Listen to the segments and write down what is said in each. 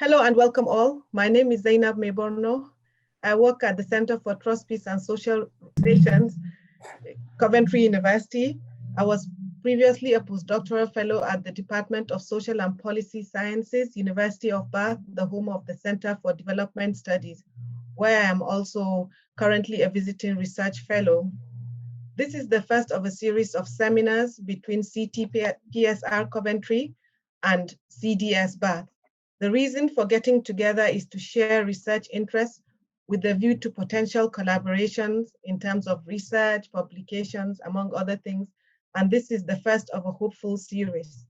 Hello and welcome all. My name is Zainab Mai-Bornu. I work at the Center for Trust, Peace and Social Relations, Coventry University. I was previously a postdoctoral fellow at the Department of Social and Policy Sciences, University of Bath, the home of the Center for Development Studies, where I am also currently a visiting research fellow. This is the first of a series of seminars between CTPSR Coventry and CDS Bath. The reason for getting together is to share research interests with a view to potential collaborations in terms of research, publications, among other things. And this is the first of a hopeful series.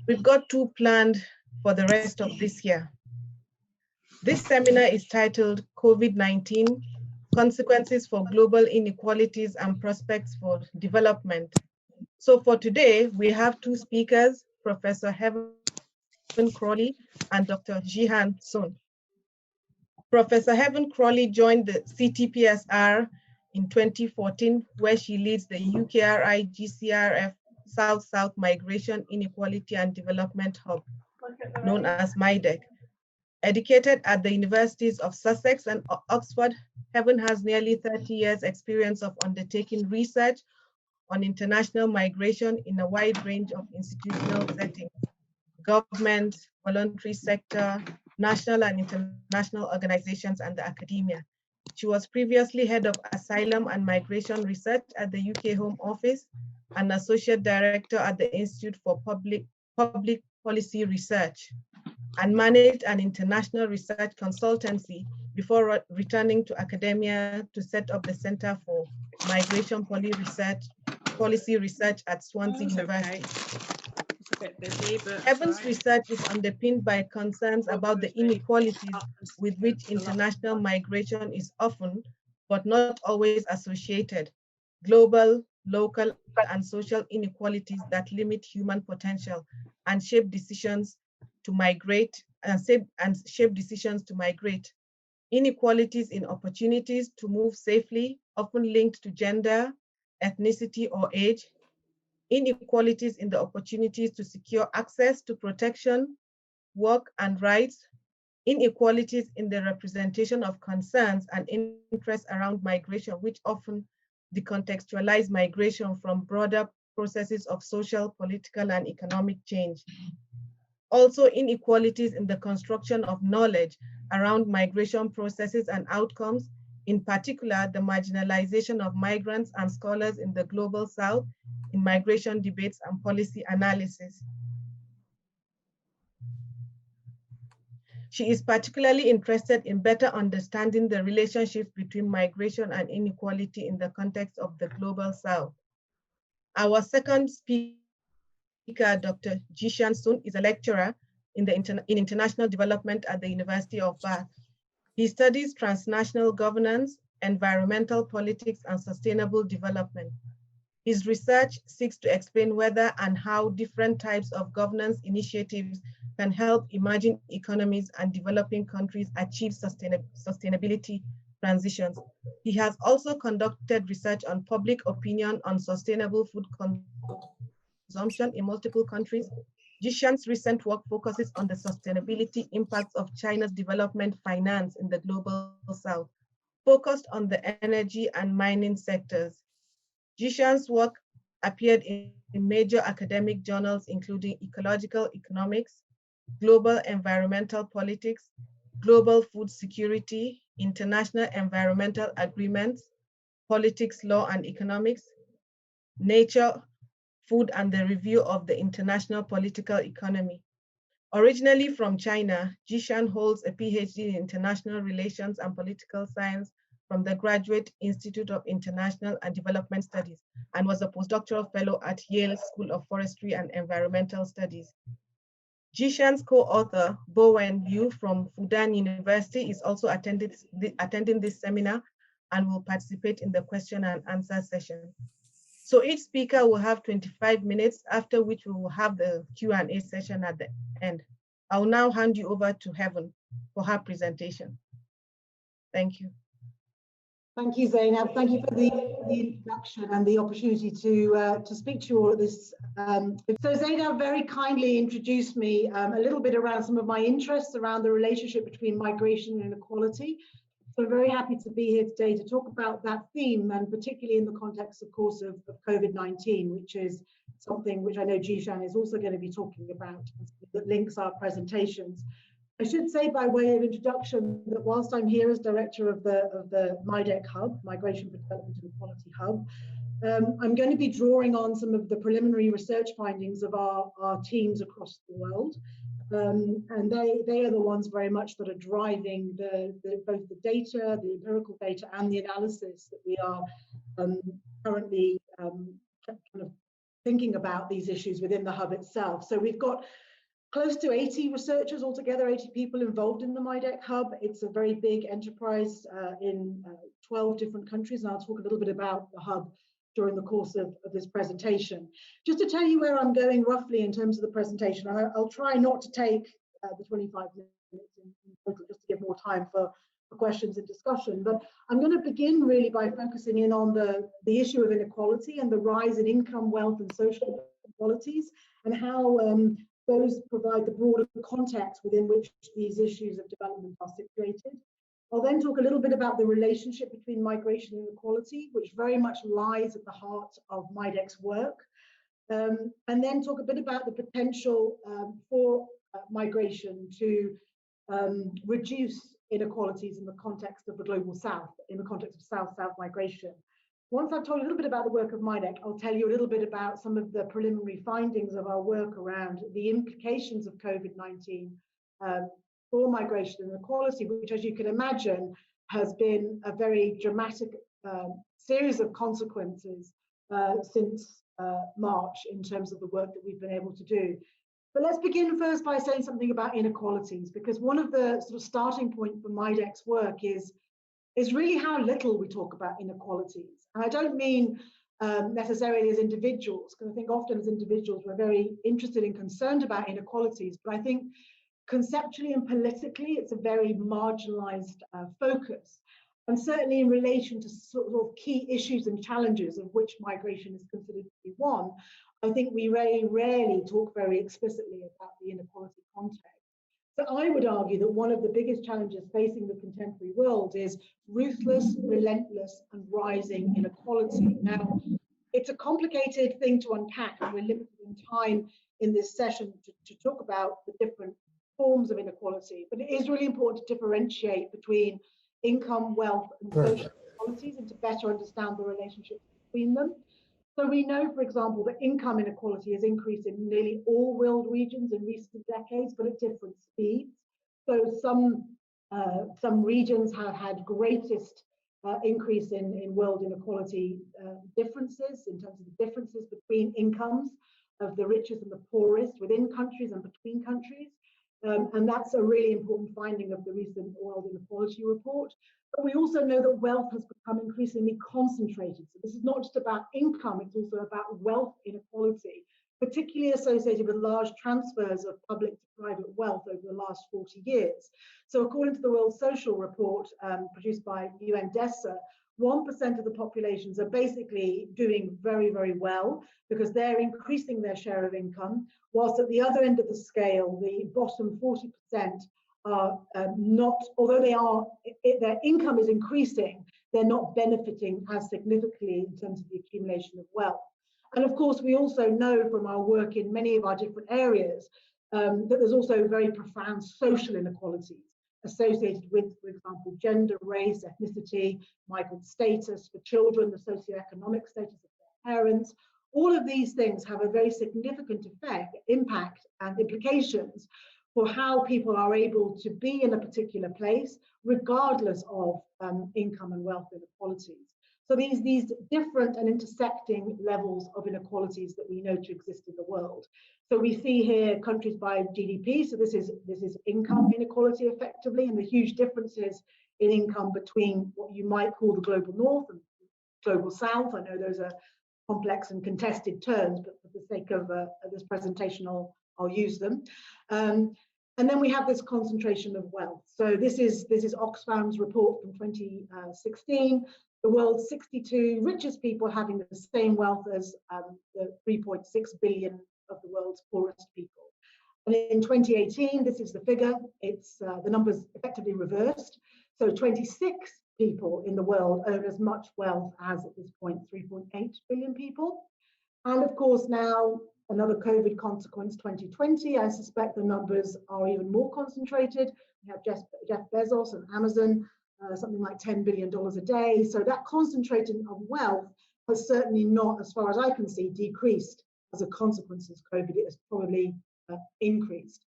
We've got two planned for the rest of this year. This seminar is titled COVID-19, Consequences for Global Inequalities and Prospects for Development. So for today, we have two speakers, Professor Heaven Crawley and Dr. Yixian Sun. Professor Heaven Crawley joined the CTPSR in 2014, where she leads the UKRI GCRF South-South Migration, Inequality and Development Hub, known as MIDEQhub. Educated at the Universities of Sussex and Oxford, Heaven has nearly 30 years experience of undertaking research on international migration in a wide range of institutional settings: government, voluntary sector, national and international organizations, and the academia. She was previously head of asylum and migration research at the UK Home Office and associate director at the Institute for Public Policy Research, and managed an international research consultancy before returning to academia to set up the Center for Migration Policy Research at Swansea University. Heaven's research is underpinned by concerns about the inequalities with which international migration is often, but not always associated: global, local, and social inequalities that limit human potential and shape decisions to migrate, inequalities in opportunities to move safely, often linked to gender, ethnicity, or age, inequalities in the opportunities to secure access to protection, work, and rights, inequalities in the representation of concerns and interests around migration, which often decontextualize migration from broader processes of social, political, and economic change. Also, inequalities in the construction of knowledge around migration processes and outcomes, in particular, the marginalization of migrants and scholars in the Global South in migration debates and policy analysis. She is particularly interested in better understanding the relationships between migration and inequality in the context of the Global South. Our second speaker, Dr. Yixian Sun, is a lecturer in international development at the University of Bath. He studies transnational governance, environmental politics, and sustainable development. His research seeks to explain whether and how different types of governance initiatives can help emerging economies and developing countries achieve sustainability transitions. He has also conducted research on public opinion on sustainable food consumption in multiple countries. Yixian's recent work focuses on the sustainability impacts of China's development finance in the Global South, focused on the energy and mining sectors. Yixian's work appeared in major academic journals, including Ecological Economics, Global Environmental Politics, Global Food Security, International Environmental Agreements, Politics, Law and Economics, Nature, Food, and the Review of the International Political Economy. Originally from China, Yixian holds a PhD in International Relations and Political Science from the Graduate Institute of International and Development Studies, and was a postdoctoral fellow at Yale School of Forestry and Environmental Studies. Yixian's co-author, Bowen Liu from Fudan University, is also attending this seminar and will participate in the question and answer session. So each speaker will have 25 minutes, after which we will have the Q&A session at the end. I will now hand you over to Heaven for her presentation. Thank you. Thank you, Zainab. Thank you for the introduction and the opportunity to speak to you all at this. So Zainab very kindly introduced me a little bit around some of my interests around the relationship between migration and inequality. So I'm very happy to be here today to talk about that theme, and particularly in the context, of course, of COVID-19, which is something which I know Yixian is also going to be talking about, that links our presentations. I should say by way of introduction that whilst I'm here as director of the MIDEQhub, Migration for Development and Equality Hub, I'm going to be drawing on some of the preliminary research findings of our teams across the world. And they are the ones very much that are driving both the data, the empirical data, and the analysis that we are currently kind of thinking about these issues within the hub itself. So we've got close to 80 researchers altogether, 80 people involved in the MIDEQhub. It's a very big enterprise in 12 different countries, and I'll talk a little bit about the hub during the course of this presentation. Just to tell you where I'm going roughly in terms of the presentation, and I'll try not to take the 25 minutes in total, just to give more time for questions and discussion. But I'm going to begin really by focusing in on the issue of inequality and the rise in income, wealth, and social inequalities, and how those provide the broader context within which these issues of development are situated. I'll then talk a little bit about the relationship between migration and equality, which very much lies at the heart of MIDEQ's work, and then talk a bit about the potential for migration to reduce inequalities in the context of the global south, in the context of South-South migration. Once I've told you a little bit about the work of MIDEQ, I'll tell you a little bit about some of the preliminary findings of our work around the implications of COVID-19 for migration and equality, which, as you can imagine, has been a very dramatic series of consequences since March in terms of the work that we've been able to do. But let's begin first by saying something about inequalities, because one of the sort of starting point for MIDEQ's work is really how little we talk about inequalities. And I don't mean necessarily as individuals, because I think often as individuals we're very interested and concerned about inequalities, but I think conceptually and politically it's a very marginalized focus. And certainly in relation to sort of key issues and challenges, of which migration is considered to be one, I think we very rarely talk very explicitly about the inequality context. So I would argue that one of the biggest challenges facing the contemporary world is ruthless, relentless, and rising inequality. Now, it's a complicated thing to unpack, and we're limited in time in this session to talk about the different forms of inequality, but it is really important to differentiate between income, wealth, and social inequalities, and to better understand the relationship between them. So we know, for example, that income inequality has increased in nearly all world regions in recent decades, but at different speeds. So some regions have had greatest increase in world inequality differences, in terms of the differences between incomes of the richest and the poorest within countries and between countries. And that's a really important finding of the recent World Inequality Report. But we also know that wealth has become increasingly concentrated. So this is not just about income, it's also about wealth inequality, particularly associated with large transfers of public to private wealth over the last 40 years. So according to the World Social Report produced by UNDESA, 1% of the populations are basically doing very, very well because they're increasing their share of income, whilst at the other end of the scale, the bottom 40% are not, although their income is increasing, they're not benefiting as significantly in terms of the accumulation of wealth. And of course, we also know from our work in many of our different areas that there's also very profound social inequalities associated with, for example, gender, race, ethnicity, migrant status for children, the socioeconomic status of their parents. All of these things have a very significant impact and implications for how people are able to be in a particular place, regardless of income and wealth inequalities. So these different and intersecting levels of inequalities that we know to exist in the world. So we see here countries by GDP. So this is income inequality effectively, and the huge differences in income between what you might call the global north and global south. I know those are complex and contested terms, but for the sake of this presentation, I'll use them. And then we have this concentration of wealth. So this is Oxfam's report from 2016. The world's 62 richest people having the same wealth as the 3.6 billion of the world's poorest people. And in 2018, this is the figure. It's the numbers effectively reversed. So 26 people in the world own as much wealth as at this point 3.8 billion people. And of course now another COVID consequence, 2020, I suspect the numbers are even more concentrated. We have Jeff Bezos and Amazon, something like $10 billion a day. So that concentration of wealth has certainly not, as far as I can see, decreased as a consequence of COVID. It has probably increased.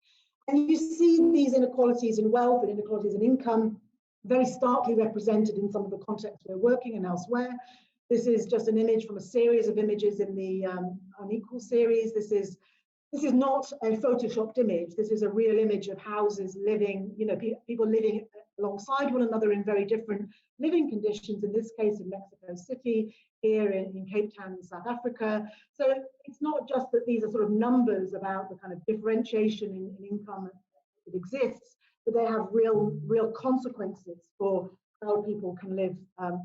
And you see these inequalities in wealth and inequalities in income very starkly represented in some of the contexts we're working in elsewhere. This is just an image from a series of images in the Unequal series. This is not a photoshopped image. This is a real image of houses living, people living alongside one another in very different living conditions, in this case in Mexico City, here in Cape Town in South Africa. So it's not just that these are sort of numbers about the kind of differentiation in income that exists, but they have real consequences for how people can live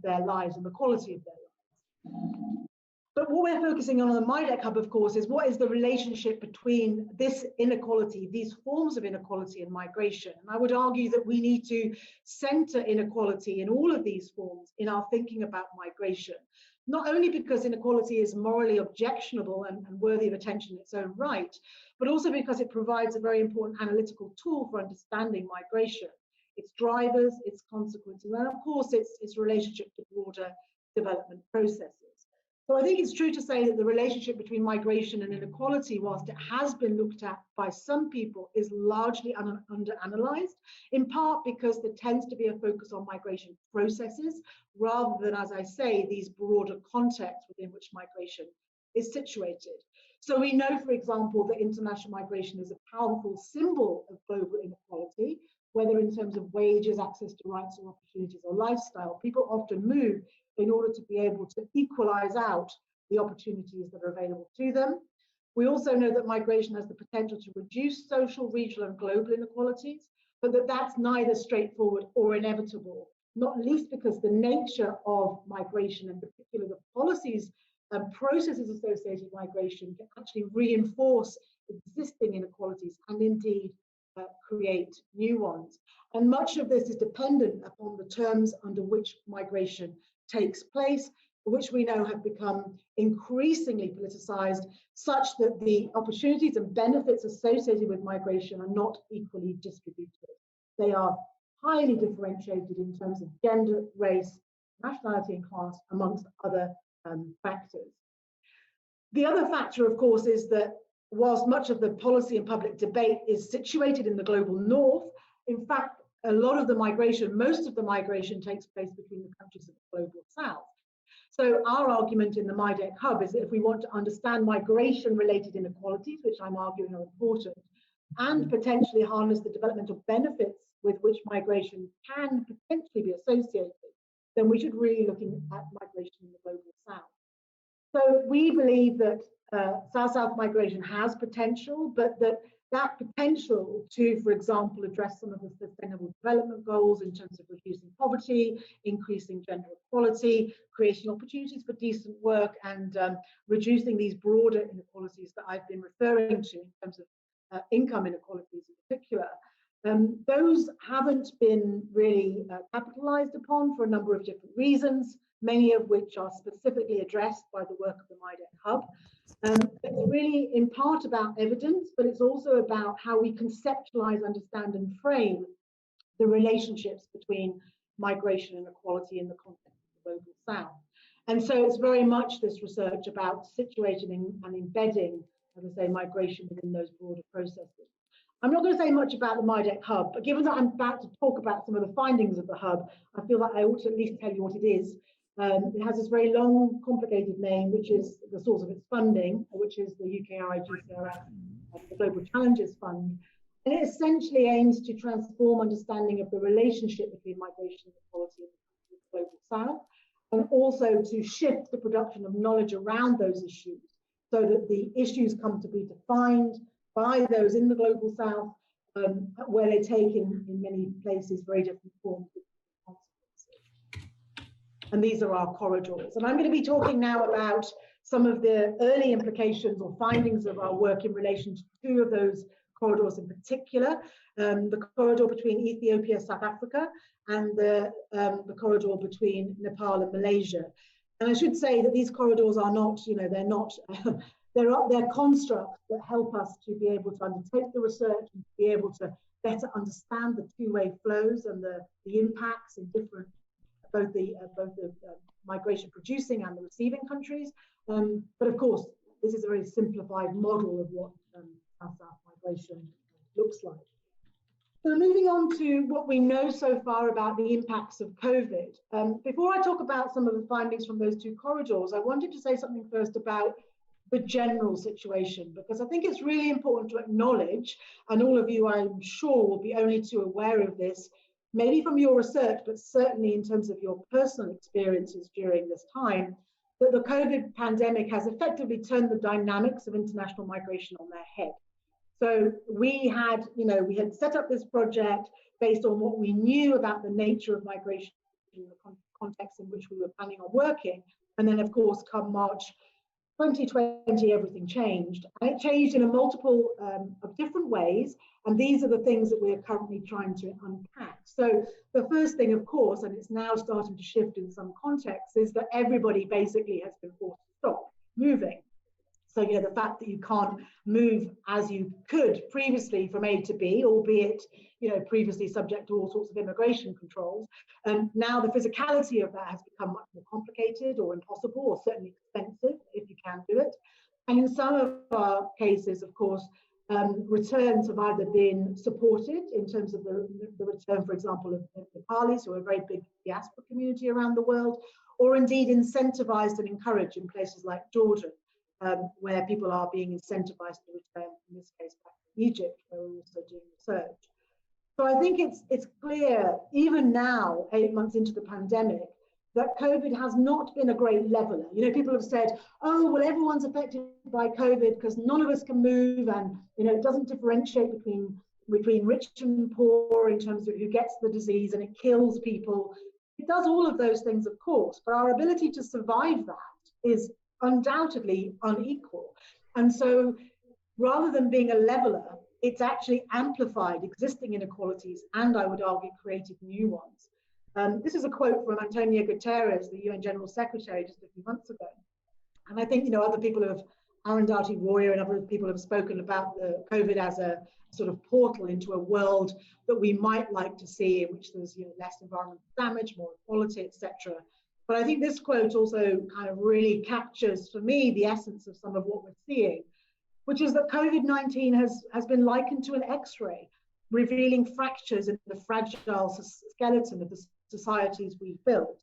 their lives and the quality of their lives. But what we're focusing on the MIDEQhub, of course, is what is the relationship between this inequality, these forms of inequality and migration. And I would argue that we need to center inequality in all of these forms in our thinking about migration, not only because inequality is morally objectionable and worthy of attention in its own right, but also because it provides a very important analytical tool for understanding migration, its drivers, its consequences, and of course its relationship to broader development processes. So I think it's true to say that the relationship between migration and inequality, whilst it has been looked at by some people, is largely under-analysed, in part because there tends to be a focus on migration processes, rather than, as I say, these broader contexts within which migration is situated. So we know, for example, that international migration is a powerful symbol of global inequality, whether in terms of wages, access to rights or opportunities, or lifestyle. People often move in order to be able to equalize out the opportunities that are available to them. We also know that migration has the potential to reduce social, regional, and global inequalities, but that's neither straightforward or inevitable, not least because the nature of migration, in particular the policies and processes associated with migration, can actually reinforce existing inequalities and indeed create new ones. And much of this is dependent upon the terms under which migration takes place, which we know have become increasingly politicized, such that the opportunities and benefits associated with migration are not equally distributed. They are highly differentiated in terms of gender, race, nationality, and class, amongst other factors. The other factor, of course, is that whilst much of the policy and public debate is situated in the global north, in fact, a lot of the migration, most of the migration takes place between the countries of the global south. So our argument in the MIDEQhub is that if we want to understand migration-related inequalities, which I'm arguing are important, and potentially harness the developmental benefits with which migration can potentially be associated, then we should really be looking at migration in the global south. So we believe that South-South migration has potential, but that potential to, for example, address some of the sustainable development goals in terms of reducing poverty, increasing gender equality, creating opportunities for decent work, and reducing these broader inequalities that I've been referring to in terms of income inequalities in particular. Those haven't been really capitalized upon for a number of different reasons, many of which are specifically addressed by the work of the MIDEQhub. It's really in part about evidence, but it's also about how we conceptualize, understand, and frame the relationships between migration and equality in the context of the global south. And so it's very much this research about situating and embedding, as I say, migration within those broader processes. I'm not going to say much about the MIDEQhub, but given that I'm about to talk about some of the findings of the hub, I feel that I ought to at least tell you what it is. It has this very long, complicated name, which is the source of its funding, which is the UKRI-GCRF, the Global Challenges Fund. And it essentially aims to transform understanding of the relationship between migration and equality in the global south, and also to shift the production of knowledge around those issues so that the issues come to be defined by those in the global south where they take in many places very different forms of consequences. And these are our corridors. And I'm going to be talking now about some of the early implications or findings of our work in relation to two of those corridors in particular, the corridor between Ethiopia, South Africa, and the corridor between Nepal and Malaysia. And I should say that these corridors are not, they're not, they're constructs that help us to be able to undertake the research and to be able to better understand the two-way flows and the impacts in different, both the migration producing and the receiving countries. But of course, this is a very simplified model of what South migration looks like. So moving on to what we know so far about the impacts of COVID. Before I talk about some of the findings from those two corridors, I wanted to say something first about the general situation, because I think it's really important to acknowledge, and all of you I'm sure will be only too aware of this, maybe from your research, but certainly in terms of your personal experiences during this time, that the COVID pandemic has effectively turned the dynamics of international migration on their head. So we had set up this project based on what we knew about the nature of migration in the context in which we were planning on working. And then, of course, come March 2020, everything changed. And it changed in a multiple of different ways. And these are the things that we're currently trying to unpack. So the first thing, of course, and it's now starting to shift in some contexts, is that everybody basically has been forced to stop moving. So, the fact that you can't move as you could previously from A to B, albeit, previously subject to all sorts of immigration controls. Now the physicality of that has become much more complicated or impossible, or certainly expensive if you can do it. And in some of our cases, of course, returns have either been supported in terms of the return, for example, of Nepalis, who are a very big diaspora community around the world, or indeed incentivized and encouraged in places like Jordan. Where people are being incentivized to return, in this case, back to Egypt, where we're also doing research. So I think it's clear, even now, 8 months into the pandemic, that COVID has not been a great leveler. People have said, oh, well, everyone's affected by COVID because none of us can move, and it doesn't differentiate between rich and poor in terms of who gets the disease, and it kills people. It does all of those things, of course, but our ability to survive that is undoubtedly unequal. And so rather than being a leveler, it's actually amplified existing inequalities and, I would argue, created new ones. This is a quote from Antonio Guterres, the UN General Secretary, just a few months ago. And I think, other people Arundhati Roy and other people have spoken about the COVID as a sort of portal into a world that we might like to see, in which there's less environmental damage, more equality, etc. But I think this quote also kind of really captures, for me, the essence of some of what we're seeing, which is that COVID-19 has been likened to an X-ray, revealing fractures in the fragile skeleton of the societies we've built.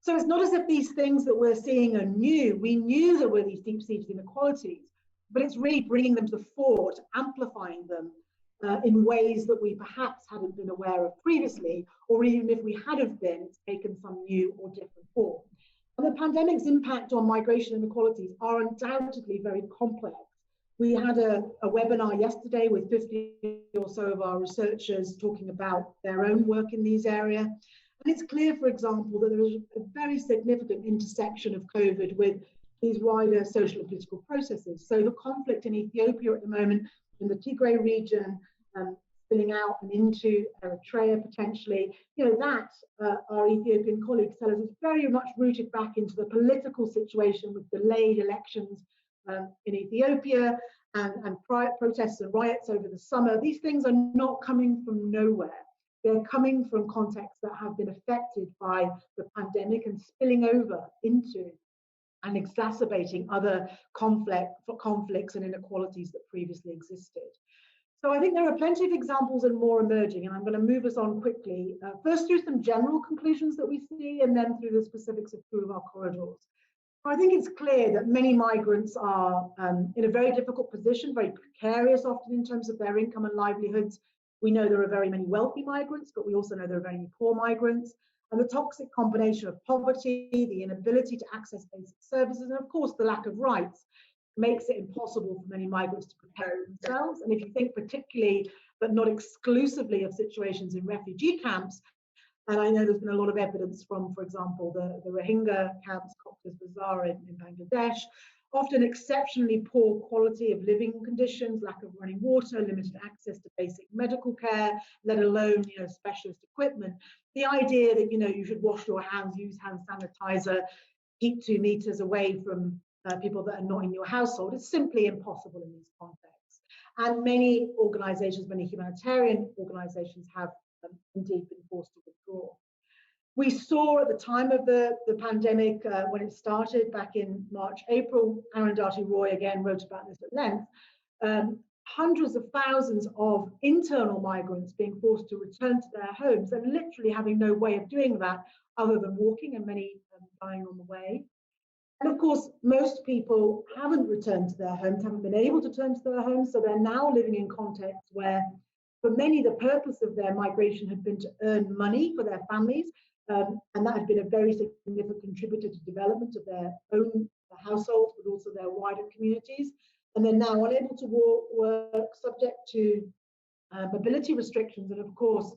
So it's not as if these things that we're seeing are new. We knew there were these deep-seated inequalities, but it's really bringing them to the fore, amplifying them in ways that we perhaps hadn't been aware of previously, or even if we had have been, it's taken some new or different form. And the pandemic's impact on migration inequalities are undoubtedly very complex. We had a webinar yesterday with 50 or so of our researchers talking about their own work in these areas. And it's clear, for example, that there is a very significant intersection of COVID with these wider social and political processes. So the conflict in Ethiopia at the moment, in the Tigray region, spilling out and into Eritrea potentially, that our Ethiopian colleagues tell us is very much rooted back into the political situation with delayed elections in Ethiopia and protests and riots over the summer. These things are not coming from nowhere. They're coming from contexts that have been affected by the pandemic and spilling over into and exacerbating other conflicts and inequalities that previously existed. So I think there are plenty of examples and more emerging, and I'm going to move us on quickly, first through some general conclusions that we see, and then through the specifics of two of our corridors. I think it's clear that many migrants are in a very difficult position, very precarious often in terms of their income and livelihoods. We know there are very many wealthy migrants, but we also know there are very many poor migrants. And the toxic combination of poverty, the inability to access basic services, and of course the lack of rights, makes it impossible for many migrants to prepare themselves. And if you think particularly but not exclusively of situations in refugee camps. And I know there's been a lot of evidence from, for example, the Rohingya camps, Cox's Bazar in Bangladesh, often exceptionally poor quality of living conditions, lack of running water, limited access to basic medical care, let alone, specialist equipment. The idea that, you should wash your hands, use hand sanitizer, keep 2 meters away from people that are not in your household is simply impossible in these contexts. And many organizations, many humanitarian organizations have indeed been forced to withdraw. We saw at the time of the pandemic, when it started back in March, April, Arundhati Roy again wrote about this at length, hundreds of thousands of internal migrants being forced to return to their homes and literally having no way of doing that other than walking, and many dying on the way. And of course, most people haven't returned to their homes, haven't been able to return to their homes, so they're now living in contexts where, for many, the purpose of their migration had been to earn money for their families, and that had been a very significant contributor to development of their own households, but also their wider communities. And they're now unable to work, subject to mobility restrictions, and of course,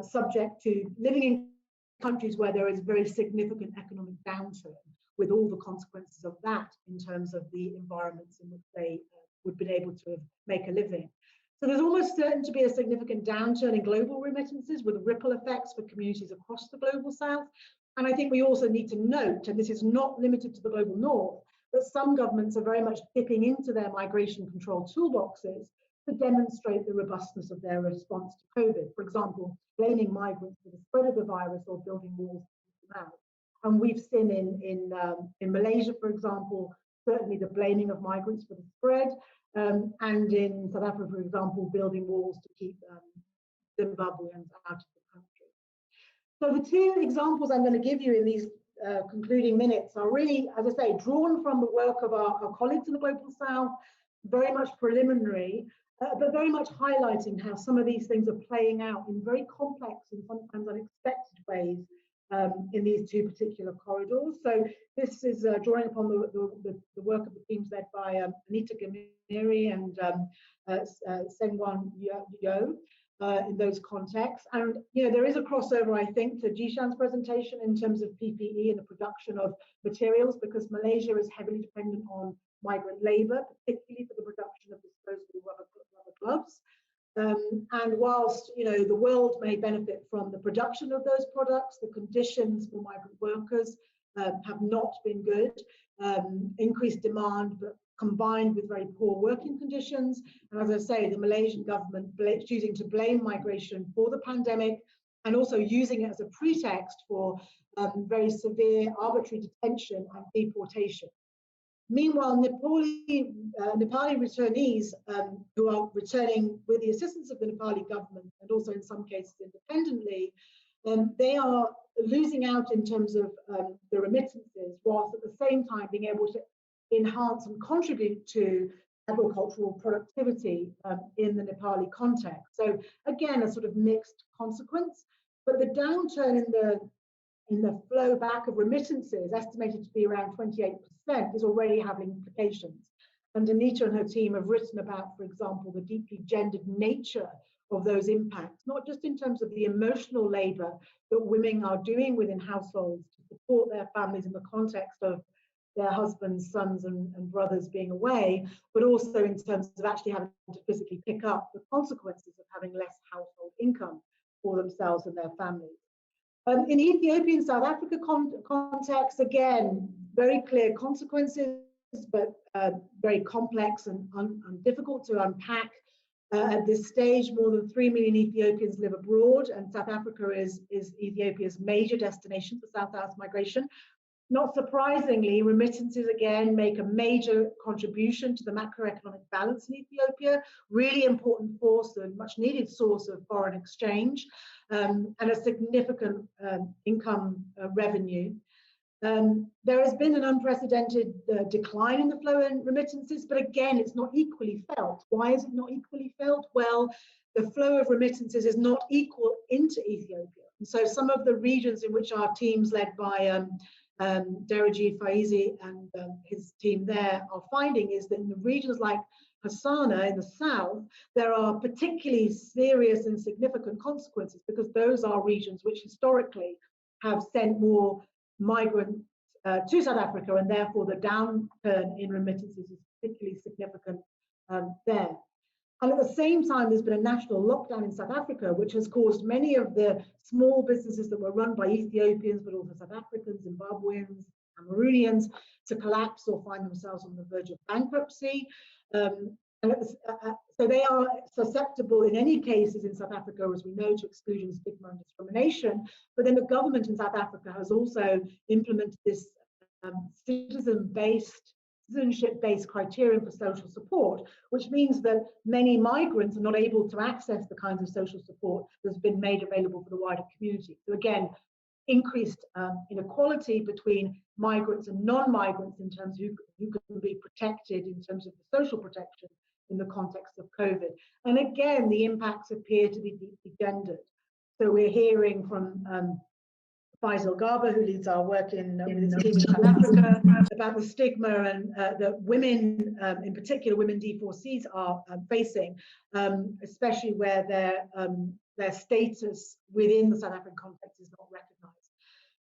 subject to living in countries where there is very significant economic downturn, with all the consequences of that in terms of the environments in which they would have been able to make a living. So there's almost certain to be a significant downturn in global remittances with ripple effects for communities across the global south. And I think we also need to note, and this is not limited to the global north, that some governments are very much dipping into their migration control toolboxes to demonstrate the robustness of their response to COVID. For example, blaming migrants for the spread of the virus or building walls to keep them out. And we've seen in Malaysia, for example, certainly the blaming of migrants for the spread, and in South Africa, for example, building walls to keep Zimbabweans out of the country. So the 2 examples I'm going to give you in these concluding minutes are really, as I say, drawn from the work of our colleagues in the Global South, very much preliminary, but very much highlighting how some of these things are playing out in very complex and sometimes unexpected ways in these 2 particular corridors. So this is drawing upon the work of the teams led by Anita Gamiri and Sengwan Yo in those contexts. And there is a crossover, I think, to Yixian's presentation in terms of PPE and the production of materials, because Malaysia is heavily dependent on migrant labor, particularly for the production of disposable rubber gloves. And whilst the world may benefit from the production of those products, the conditions for migrant workers have not been good. Increased demand, but combined with very poor working conditions. And as I say, the Malaysian government choosing to blame migration for the pandemic, and also using it as a pretext for very severe arbitrary detention and deportation. Meanwhile, Nepali returnees who are returning with the assistance of the Nepali government, and also in some cases independently, they are losing out in terms of the remittances, whilst at the same time being able to enhance and contribute to agricultural productivity in the Nepali context. So again, a sort of mixed consequence, but the downturn in the flow back of remittances, estimated to be around 28%, is already having implications. And Anita and her team have written about, for example, the deeply gendered nature of those impacts, not just in terms of the emotional labor that women are doing within households to support their families in the context of their husbands, sons, and brothers being away, but also in terms of actually having to physically pick up the consequences of having less household income for themselves and their families. In Ethiopia and South Africa context, again, very clear consequences, but very complex and difficult to unpack. At this stage, more than 3 million Ethiopians live abroad, and South Africa is Ethiopia's major destination for South-South migration. Not surprisingly, remittances again make a major contribution to the macroeconomic balance in Ethiopia, really important force and much needed source of foreign exchange, and a significant income revenue. There has been an unprecedented decline in the flow in remittances, but again, it's not equally felt. Why is it not equally felt? Well, the flow of remittances is not equal into Ethiopia. And so some of the regions in which our teams led by Deraji Faizi and his team there are finding is that in the regions like Hassana in the south, there are particularly serious and significant consequences because those are regions which historically have sent more migrants to South Africa, and therefore the downturn in remittances is particularly significant there. And at the same time, there's been a national lockdown in South Africa, which has caused many of the small businesses that were run by Ethiopians, but also South Africans, Zimbabweans, Cameroonians, to collapse or find themselves on the verge of bankruptcy. So they are susceptible in any cases in South Africa, as we know, to exclusion, stigma, and discrimination. But then the government in South Africa has also implemented this citizenship-based criterion for social support, which means that many migrants are not able to access the kinds of social support that's been made available for the wider community. So again, increased inequality between migrants and non-migrants in terms of who can be protected in terms of the social protection in the context of COVID. And again, the impacts appear to be deeply gendered. So we're hearing from Faisal Garba, who leads our work in South Africa, about the stigma and that women, in particular women D4Cs, are facing, especially where their status within the South African context is not recognised.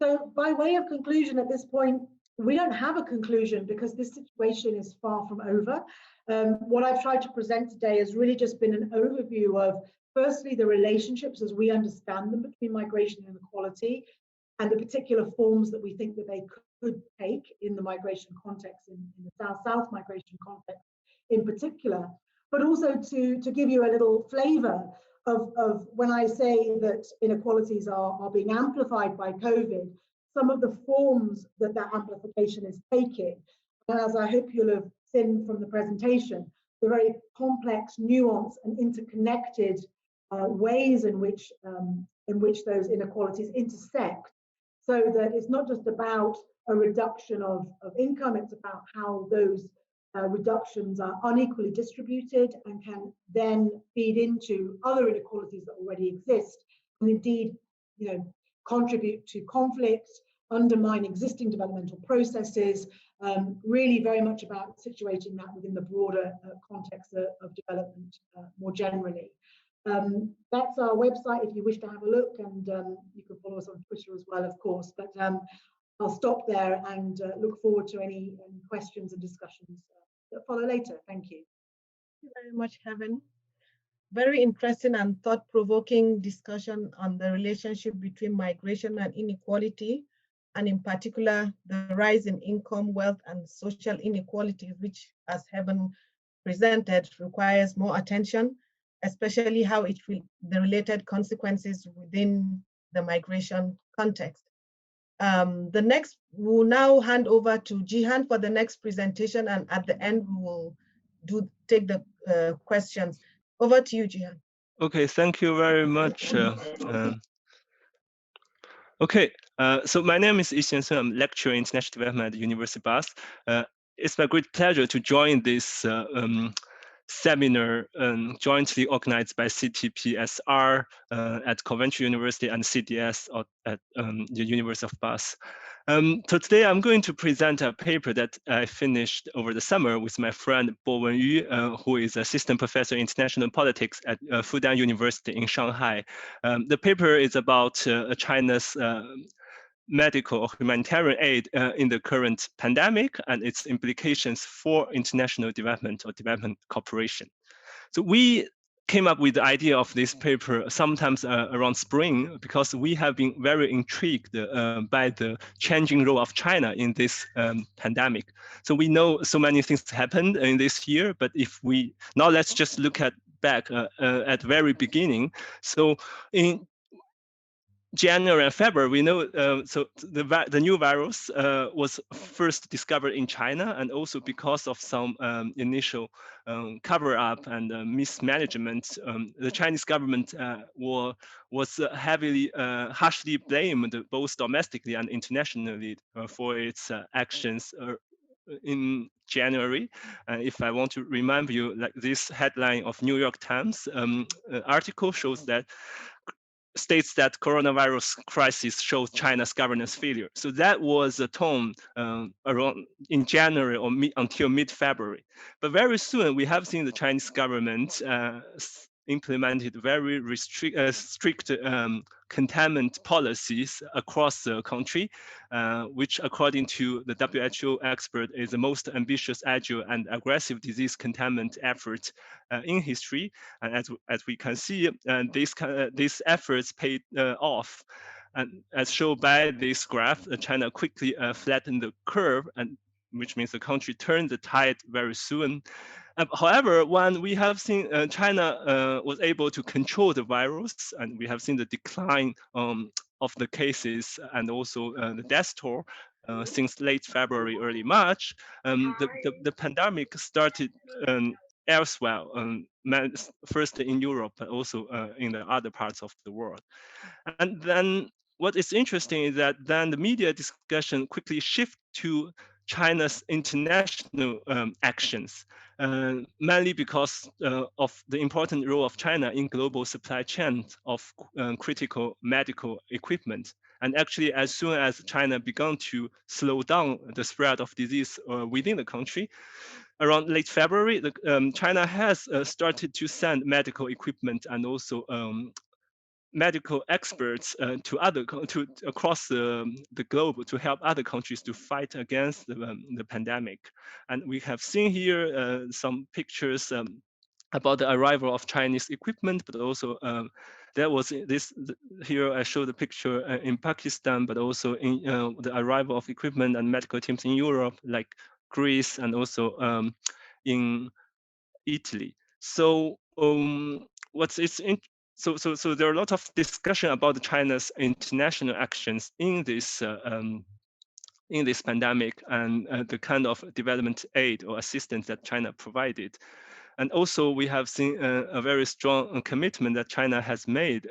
So by way of conclusion at this point, we don't have a conclusion because this situation is far from over. What I've tried to present today has really just been an overview of, firstly, the relationships as we understand them between migration and inequality, and the particular forms that we think that they could take in the migration context, in the South-South migration context in particular, but also to give you a little flavour of when I say that inequalities are being amplified by COVID, some of the forms that amplification is taking. And as I hope you'll have seen from the presentation, the very complex, nuanced and interconnected ways in which those inequalities intersect, so that it's not just about a reduction of income, it's about how those reductions are unequally distributed and can then feed into other inequalities that already exist, and indeed, contribute to conflict, undermine existing developmental processes, really very much about situating that within the broader context of development more generally. That's our website if you wish to have a look, and you can follow us on Twitter as well, of course. But I'll stop there and look forward to any questions and discussions that follow later. Thank you. Thank you very much, Heaven. Very interesting and thought-provoking discussion on the relationship between migration and inequality, and in particular, the rise in income, wealth, and social inequalities, which, as Heaven presented, requires more attention, especially how the related consequences within the migration context. The next, we'll now hand over to Jihan for the next presentation, and at the end, we will take the questions. Over to you, Jihan. Okay, thank you very much. So my name is Yixian Sun. I'm lecturer in international development at the University of Bath. It's my great pleasure to join this seminar jointly organized by CTPSR at Coventry University and CDS at the University of Bath. So today I'm going to present a paper that I finished over the summer with my friend Bo Wenyu, who is assistant professor in international politics at Fudan University in Shanghai. The paper is about China's medical or humanitarian aid in the current pandemic and its implications for international development or development cooperation. So we came up with the idea of this paper sometimes around spring, because we have been very intrigued by the changing role of China in this pandemic. So we know so many things happened in this year, but now let's just look back at the very beginning. So in January and February, we know so the new virus was first discovered in China, and also because of some initial cover-up and mismanagement, the Chinese government was heavily, harshly blamed both domestically and internationally for its actions in January. If I want to remind you, like this headline of New York Times article shows that states that coronavirus crisis shows China's governance failure. So that was the tone around in January or until mid-February. But very soon we have seen the Chinese government implemented very strict containment policies across the country, which according to the WHO expert is the most ambitious, agile and aggressive disease containment effort in history. And as we can see, these efforts paid off. And as shown by this graph, China quickly flattened the curve, and which means the country turned the tide very soon. However, when we have seen China was able to control the virus, and we have seen the decline of the cases and also the death toll since late February, early March, the pandemic started elsewhere, first in Europe, but also in the other parts of the world. And then what is interesting is that then the media discussion quickly shift to China's international actions, mainly because of the important role of China in global supply chains of critical medical equipment. And actually, as soon as China began to slow down the spread of disease within the country, around late February, China has started to send medical equipment and also medical experts to across the globe to help other countries to fight against the pandemic. And we have seen here some pictures about the arrival of Chinese equipment, but also there was this here I show the picture in Pakistan, but also in the arrival of equipment and medical teams in Europe, like Greece and also in Italy. So so there are a lot of discussion about China's international actions in this pandemic and the kind of development aid or assistance that China provided. And also we have seen a very strong commitment that China has made.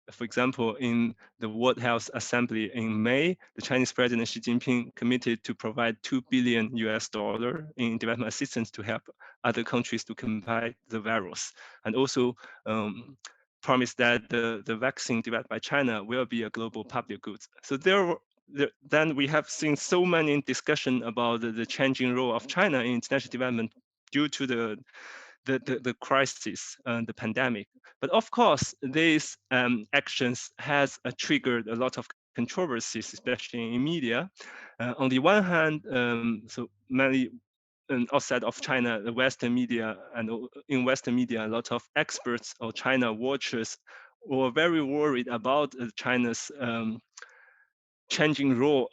For example, in the World Health Assembly in May, the Chinese President Xi Jinping committed to provide $2 billion in development assistance to help other countries to combat the virus. And also promised that the vaccine developed by China will be a global public good. So then we have seen so many discussion about the changing role of China in international development due to the crisis, the pandemic. But of course, these actions has triggered a lot of controversies, especially in media. On the one hand, so many outside of China, the Western media and in Western media, a lot of experts or China watchers were very worried about China's changing role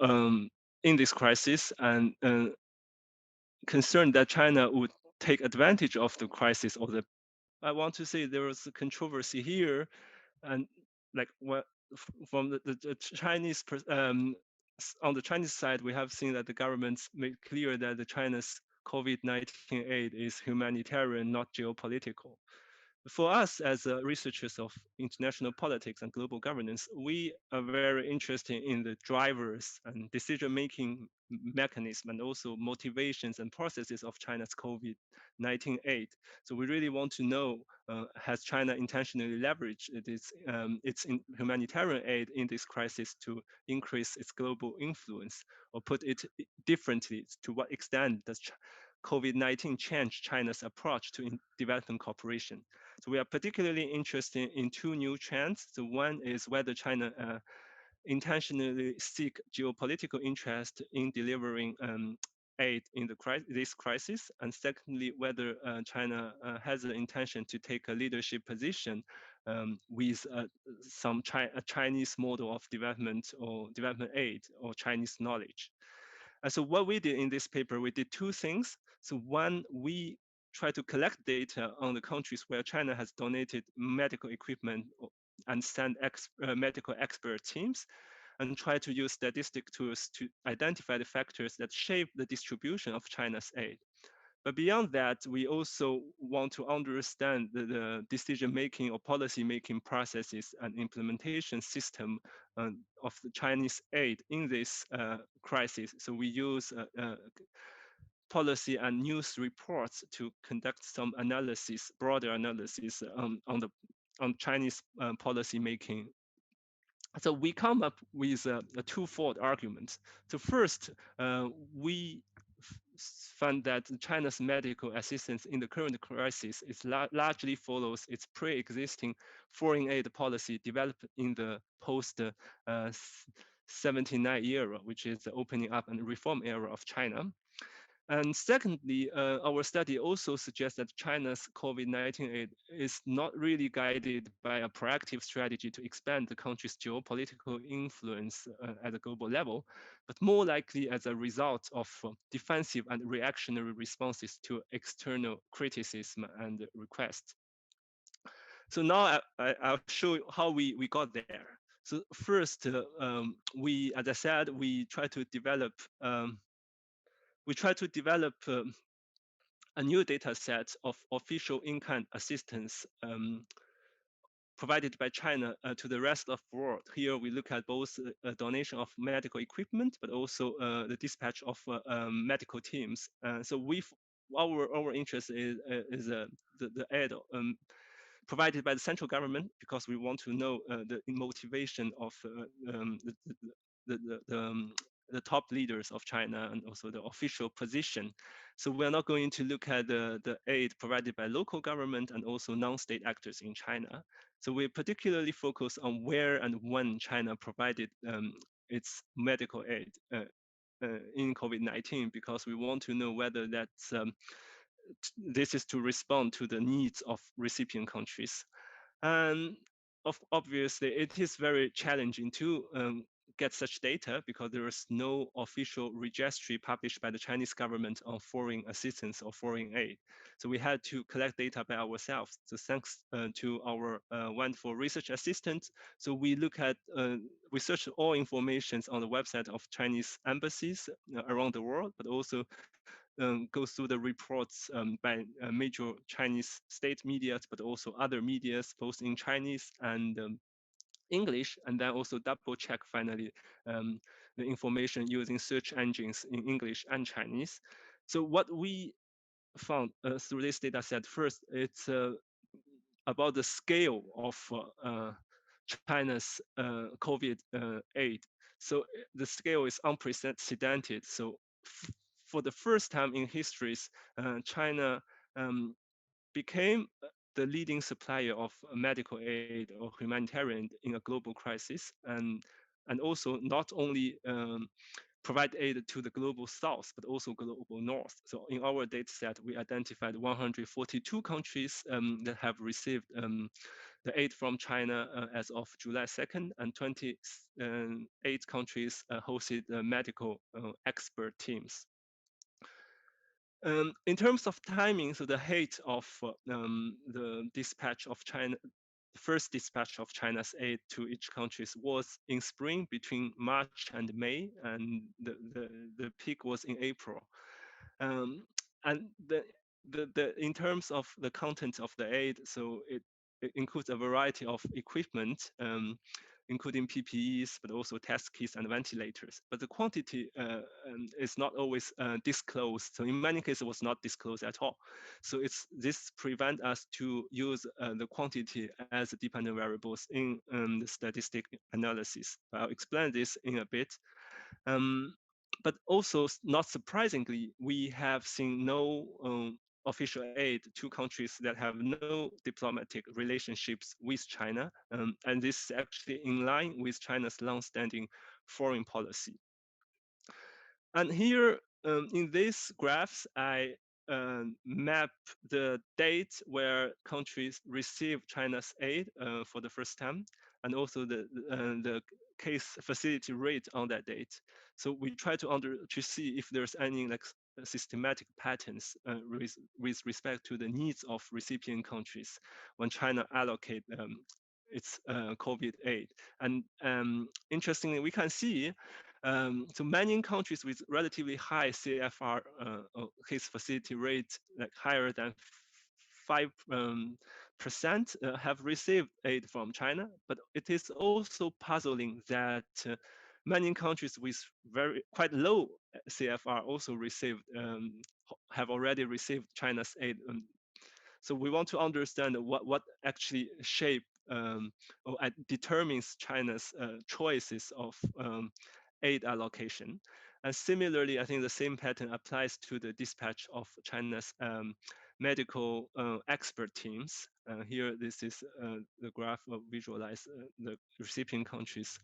in this crisis and concerned that China would take advantage of the crisis or the. I want to say there was a controversy here, and like what from the Chinese on the Chinese side, we have seen that the governments made clear that the China's COVID-19 aid is humanitarian, not geopolitical. For us as researchers of international politics and global governance, we are very interested in the drivers and decision-making mechanism and also motivations and processes of China's COVID-19 aid. So we really want to know, has China intentionally leveraged its humanitarian aid in this crisis to increase its global influence? Or put it differently, to what extent does COVID-19 change China's approach to development cooperation? So we are particularly interested in two new trends. So one is whether China intentionally seek geopolitical interest in delivering aid in this crisis, and secondly, whether China has the intention to take a leadership position with a Chinese model of development or development aid or Chinese knowledge. So what we did in this paper, we did two things. So one, we try to collect data on the countries where China has donated medical equipment and send medical expert teams, and try to use statistic tools to identify the factors that shape the distribution of China's aid. But beyond that, we also want to understand the decision-making or policy-making processes and implementation system of the Chinese aid in this crisis. So we use policy and news reports to conduct some analysis, broader analysis on Chinese policy making So we come up with a twofold argument. So first, we find that China's medical assistance in the current crisis is largely follows its pre-existing foreign aid policy developed in the post-79 era, which is the opening up and reform era of China. And secondly, our study also suggests that China's COVID-19 aid is not really guided by a proactive strategy to expand the country's geopolitical influence at a global level, but more likely as a result of defensive and reactionary responses to external criticism and requests. So now I'll show you how we got there. So first, as I said, we try to develop a new data set of official in-kind assistance provided by China to the rest of the world. Here we look at both donation of medical equipment, but also the dispatch of medical teams. So our interest is the aid provided by the central government, because we want to know the motivation of the top leaders of China and also the official position. So we're not going to look at the aid provided by local government and also non-state actors in China. So we particularly focus on where and when China provided its medical aid in COVID-19, because we want to know whether that's this is to respond to the needs of recipient countries. And obviously, it is very challenging to get such data, because there is no official registry published by the Chinese government on foreign assistance or foreign aid. So we had to collect data by ourselves. So thanks to our wonderful research assistant. So we we search all information on the website of Chinese embassies around the world, but also go through the reports by major Chinese state media, but also other medias, both in Chinese and English, and then also double check finally the information using search engines in English and Chinese. So what we found through this data set, first, it's about the scale of China's COVID aid. So the scale is unprecedented. So for the first time in histories, China became the leading supplier of medical aid or humanitarian in a global crisis, and also not only provide aid to the global south, but also global north. So in our data set, we identified 142 countries that have received the aid from China as of July 2nd, and 28 countries hosted medical expert teams. In terms of timing, so the height of the dispatch of China, the first dispatch of China's aid to each country was in spring between March and May, and the peak was in April. And in terms of the content of the aid, so it includes a variety of equipment, including PPEs, but also test kits and ventilators. But the quantity is not always disclosed. So in many cases, it was not disclosed at all. So this prevents us to use the quantity as dependent variables in the statistic analysis. I'll explain this in a bit. But also, not surprisingly, we have seen no official aid to countries that have no diplomatic relationships with China. And this is actually in line with China's long-standing foreign policy. And here in these graphs, I map the date where countries receive China's aid for the first time, and also the case facility rate on that date. So we try to see if there's any systematic patterns with respect to the needs of recipient countries when China allocate its COVID aid. And interestingly, we can see so many countries with relatively high CFR case facility rate, like higher than 5%, have received aid from China. But it is also puzzling that many countries with quite low CFR also have already received China's aid. So we want to understand what actually shape or determines China's choices of aid allocation. And similarly, I think the same pattern applies to the dispatch of China's medical expert teams. Here, this is the graph of visualize the recipient countries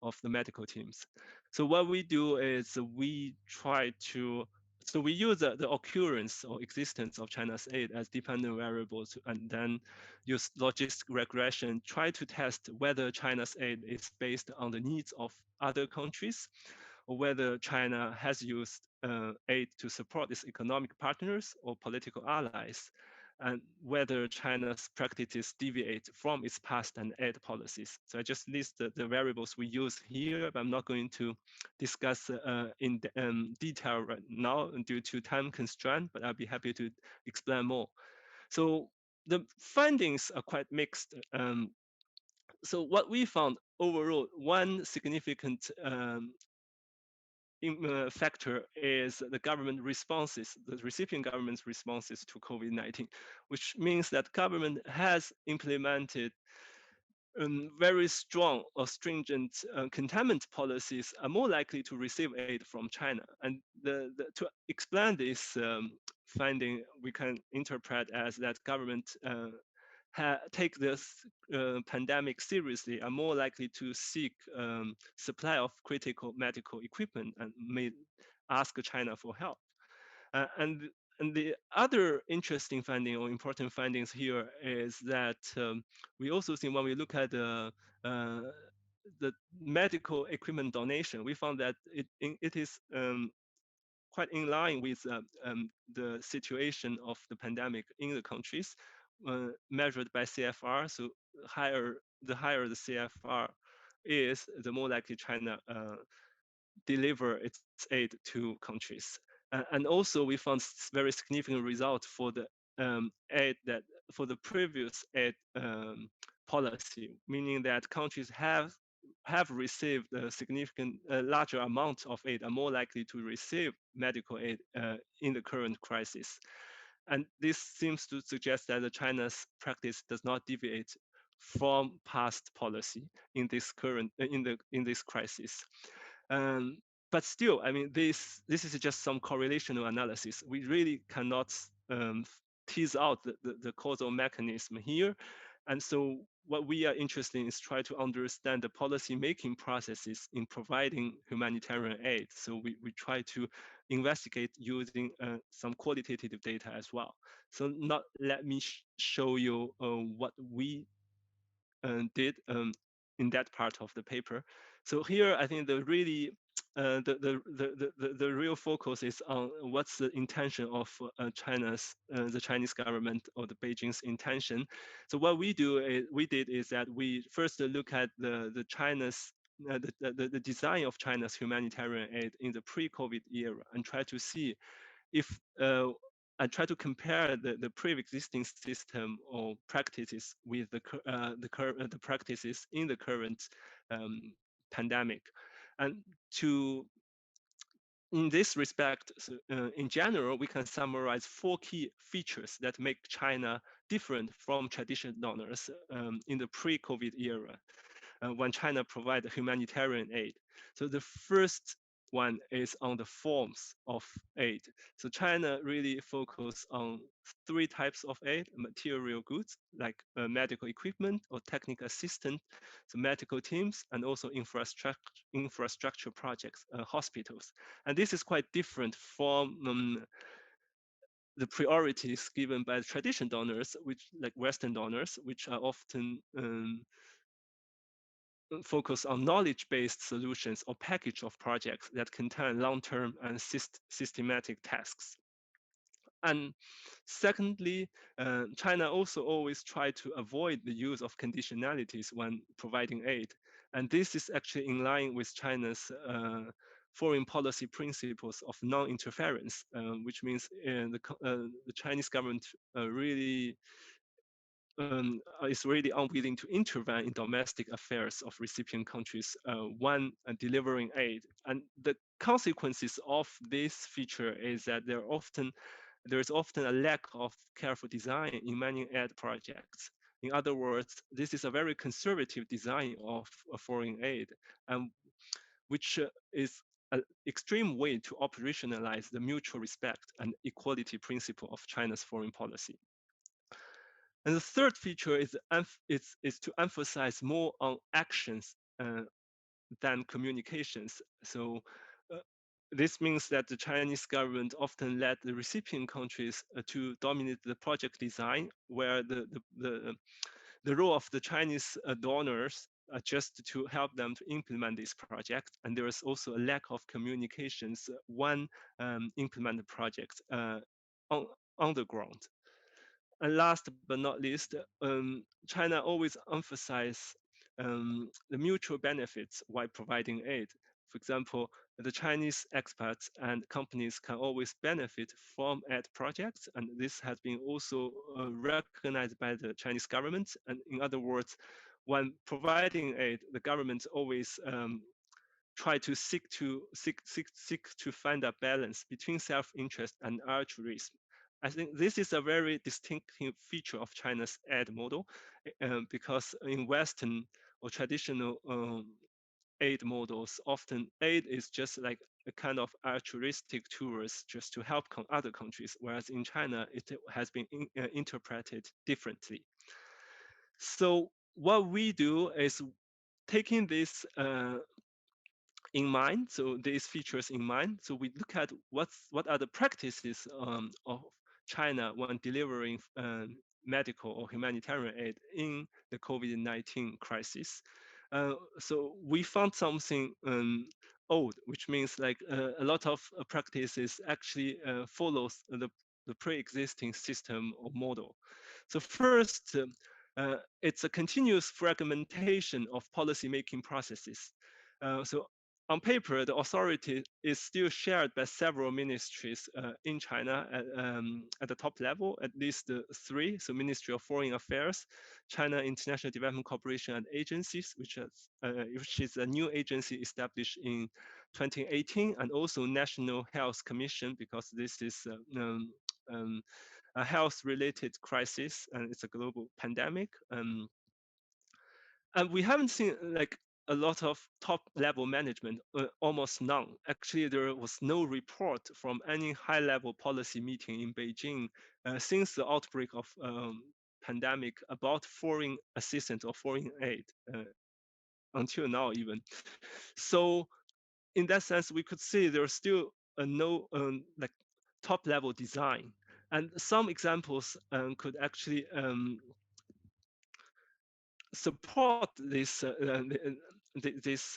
of the medical teams. So what we do is we try to, so we use the occurrence or existence of China's aid as dependent variables, and then use logistic regression, try to test whether China's aid is based on the needs of other countries, or whether China has used aid to support its economic partners or political allies, and whether China's practices deviate from its past and aid policies. So I just list the variables we use here, but I'm not going to discuss in detail right now due to time constraint, but I'll be happy to explain more. So the findings are quite mixed. So what we found overall, one significant factor is the government responses, the recipient government's responses to COVID-19, which means that government has implemented very strong or stringent containment policies are more likely to receive aid from China. And to explain this finding, we can interpret as that government take this pandemic seriously, are more likely to seek supply of critical medical equipment and may ask China for help. And the other interesting finding or important findings here is that we also see when we look at the medical equipment donation, we found that it is quite in line with the situation of the pandemic in the countries, measured by CFR. So the higher the CFR is, the more likely China deliver its aid to countries. And also we found very significant results for the aid that for the previous aid policy, meaning that countries have received a significant larger amount of aid are more likely to receive medical aid in the current crisis. And this seems to suggest that China's practice does not deviate from past policy in this current in this crisis. But still, I mean, this is just some correlational analysis. We really cannot tease out the causal mechanism here. And so what we are interested in is try to understand the policy making processes in providing humanitarian aid. So we try to investigate using some qualitative data as well. So let me show you what we did in that part of the paper. So here, I think the really the real focus is on what's the intention of the Chinese government or the Beijing's intention. So what we did is that we first look at the China's the design of China's humanitarian aid in the pre-COVID era and try to see if I try to compare the pre-existing system or practices with the practices in the current pandemic, and in this respect, in general, we can summarize 4 key features that make China different from traditional donors in the pre-COVID era, when China provided humanitarian aid. So the first one is on the forms of aid. So China really focused on 3 types of aid: material goods like medical equipment or technical assistance, so medical teams, and also infrastructure projects, hospitals. And this is quite different from the priorities given by traditional donors, which like Western donors, which are often focus on knowledge-based solutions or package of projects that contain long-term and systematic tasks. And secondly, China also always tried to avoid the use of conditionalities when providing aid. And this is actually in line with China's foreign policy principles of non-interference, which means the Chinese government really is really unwilling to intervene in domestic affairs of recipient countries when delivering aid. And the consequences of this feature is that there is often a lack of careful design in many aid projects. In other words, this is a very conservative design of foreign aid, and which is an extreme way to operationalize the mutual respect and equality principle of China's foreign policy. And the third feature is to emphasize more on actions than communications. So this means that the Chinese government often led the recipient countries to dominate the project design, where the role of the Chinese donors just to help them to implement this project. And there is also a lack of communications when implement the project on the ground. And last but not least, China always emphasizes the mutual benefits while providing aid. For example, the Chinese expats and companies can always benefit from aid projects, and this has been also recognized by the Chinese government. And in other words, when providing aid, the government always try to seek to find a balance between self-interest and altruism. I think this is a very distinctive feature of China's aid model, because in Western or traditional aid models, often aid is just like a kind of altruistic tours just to help other countries, whereas in China, it has been interpreted differently. So what we do is taking this in mind, so these features in mind. So we look at what are the practices of China when delivering medical or humanitarian aid in the COVID-19 crisis. So we found something old, which means like a lot of practices actually follows the pre-existing system or model. So first, it's a continuous fragmentation of policy-making processes. So on paper, the authority is still shared by several ministries in China at the top level, at least three. So Ministry of Foreign Affairs, China International Development Corporation and agencies, which is a new agency established in 2018, and also National Health Commission, because this is a health-related crisis and it's a global pandemic. And we haven't seen like a lot of top level management, almost none. Actually, there was no report from any high level policy meeting in Beijing since the outbreak of pandemic about foreign assistance or foreign aid until now even. So in that sense, we could see there's still no like top level design. And some examples could actually support this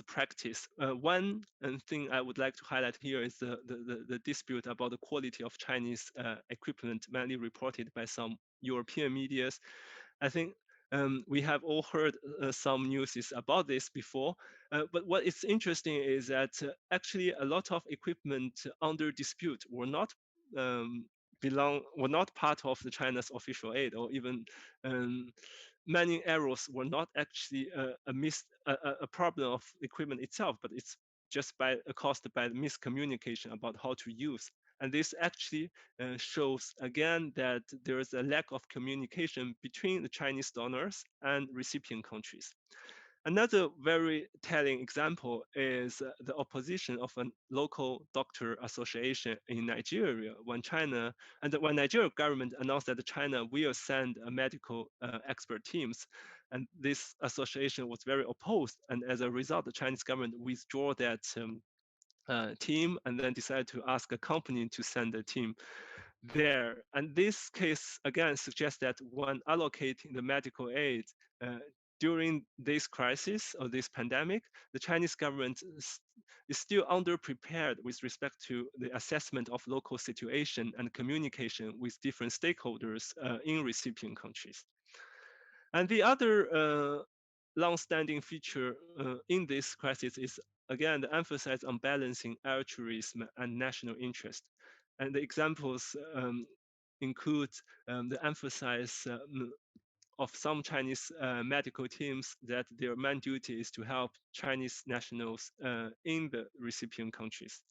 practice. One thing I would like to highlight here is the dispute about the quality of Chinese equipment, mainly reported by some European medias. I think we have all heard some news about this before, but what is interesting is that actually a lot of equipment under dispute were not were not part of the China's official aid, or even many errors were not actually a problem of equipment itself, but it's just caused by miscommunication about how to use. And this actually shows again that there is a lack of communication between the Chinese donors and recipient countries. Another very telling example is the opposition of a local doctor association in Nigeria when Nigeria government announced that China will send medical expert teams, and this association was very opposed, and as a result, the Chinese government withdrew that team and then decided to ask a company to send a team there. And this case again suggests that when allocating the medical aid during this crisis or this pandemic, the Chinese government is still underprepared with respect to the assessment of local situation and communication with different stakeholders in recipient countries. And the other long-standing feature in this crisis is, again, the emphasis on balancing altruism and national interest. And the examples include the emphasis of some Chinese medical teams that their main duty is to help Chinese nationals in the recipient countries.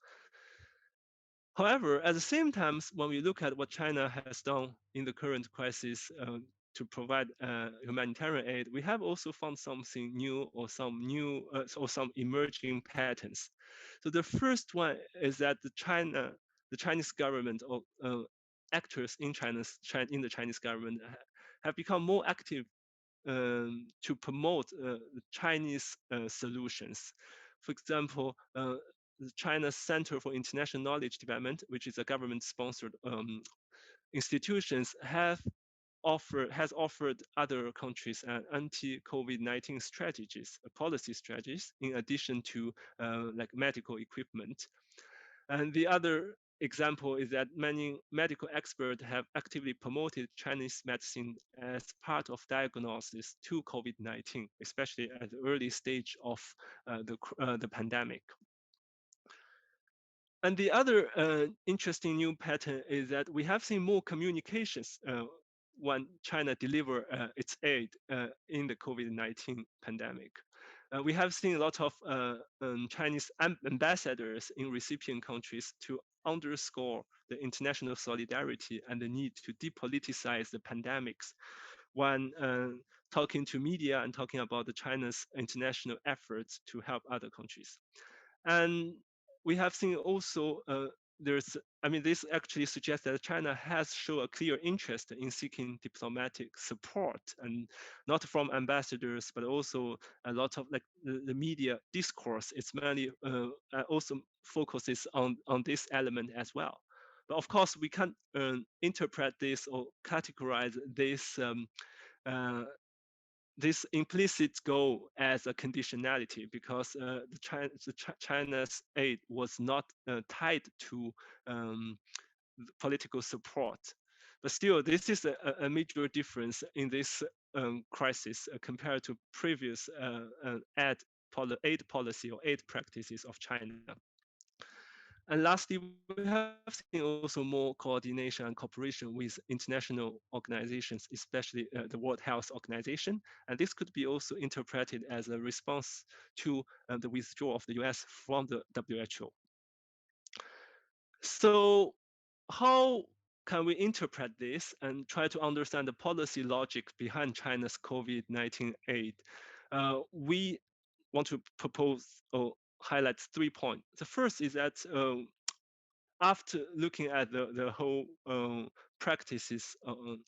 However, at the same time, when we look at what China has done in the current crisis, to provide humanitarian aid, we have also found something new or some new or some emerging patterns. So the first one is that the Chinese government or actors in in the Chinese government have become more active to promote Chinese solutions. For example, the China Center for International Knowledge Development, which is a government-sponsored institutions, has offered other countries anti-COVID-19 strategies, policy strategies, in addition to like medical equipment. And the other example is that many medical experts have actively promoted Chinese medicine as part of diagnosis to COVID-19, especially at the early stage of the pandemic. And the other interesting new pattern is that we have seen more communications when China deliver its aid in the COVID-19 pandemic. We have seen a lot of Chinese ambassadors in recipient countries to underscore the international solidarity and the need to depoliticize the pandemics when talking to media and talking about the China's international efforts to help other countries. And we have seen also this actually suggests that China has shown a clear interest in seeking diplomatic support, and not from ambassadors, but also a lot of like the media discourse. It's mainly also focuses on this element as well. But of course, we can't interpret this or categorize this implicit goal as a conditionality, because China's aid was not tied to political support. But still, this is a major difference in this crisis compared to previous aid policy or aid practices of China. And lastly, we have seen also more coordination and cooperation with international organizations, especially the World Health Organization. And this could be also interpreted as a response to the withdrawal of the US from the WHO. So how can we interpret this and try to understand the policy logic behind China's COVID-19 aid? We want to propose or highlight 3 points. The first is that after looking at the whole practices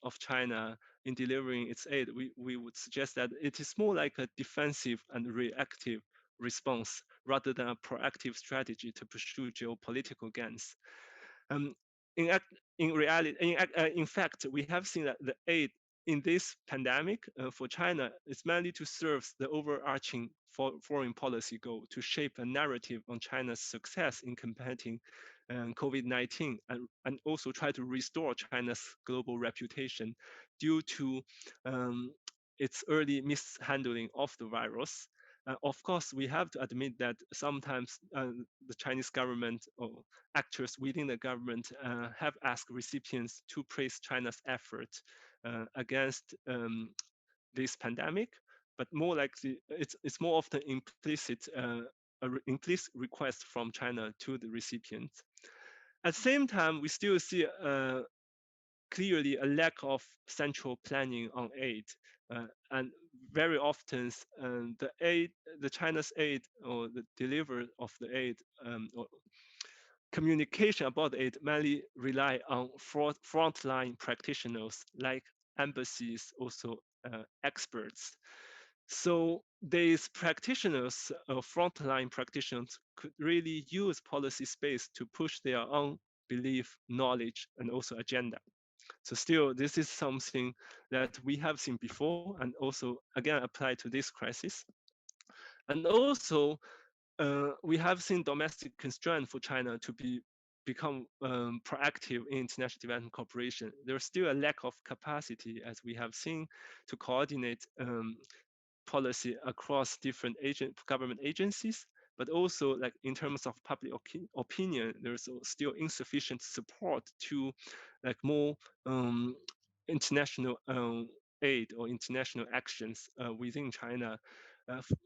of China in delivering its aid, we would suggest that it is more like a defensive and reactive response rather than a proactive strategy to pursue geopolitical gains. In fact, we have seen that the aid in this pandemic for China is mainly to serve the overarching foreign policy goal to shape a narrative on China's success in combating COVID-19 and also try to restore China's global reputation due to its early mishandling of the virus. Of course, we have to admit that sometimes the Chinese government or actors within the government have asked recipients to praise China's effort against this pandemic, but more likely it's more often implicit request from China to the recipients. At the same time, we still see clearly a lack of central planning on aid, and very often the China's aid or the delivery of the aid or communication about aid mainly rely on frontline practitioners like embassies, also experts. So these practitioners, frontline practitioners, could really use policy space to push their own belief, knowledge, and also agenda. So still, this is something that we have seen before and also, again, apply to this crisis. And also, we have seen domestic constraint for China to become proactive in international development cooperation. There's still a lack of capacity, as we have seen, to coordinate policy across different government agencies, but also like in terms of public opinion, there's still insufficient support to like more international aid or international actions within China.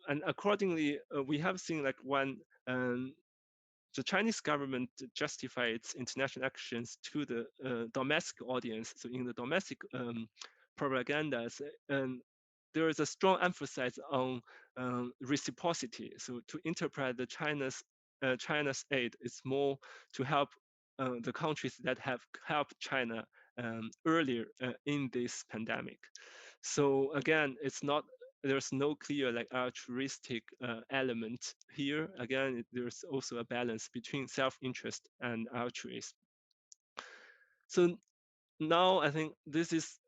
And accordingly, we have seen like when the Chinese government justify its international actions to the domestic audience, so in the domestic propagandas, and there is a strong emphasis on reciprocity. So to interpret the China's aid is more to help the countries that have helped China earlier in this pandemic. So again, there's no clear like altruistic element here. Again, there's also a balance between self-interest and altruism. So now I think this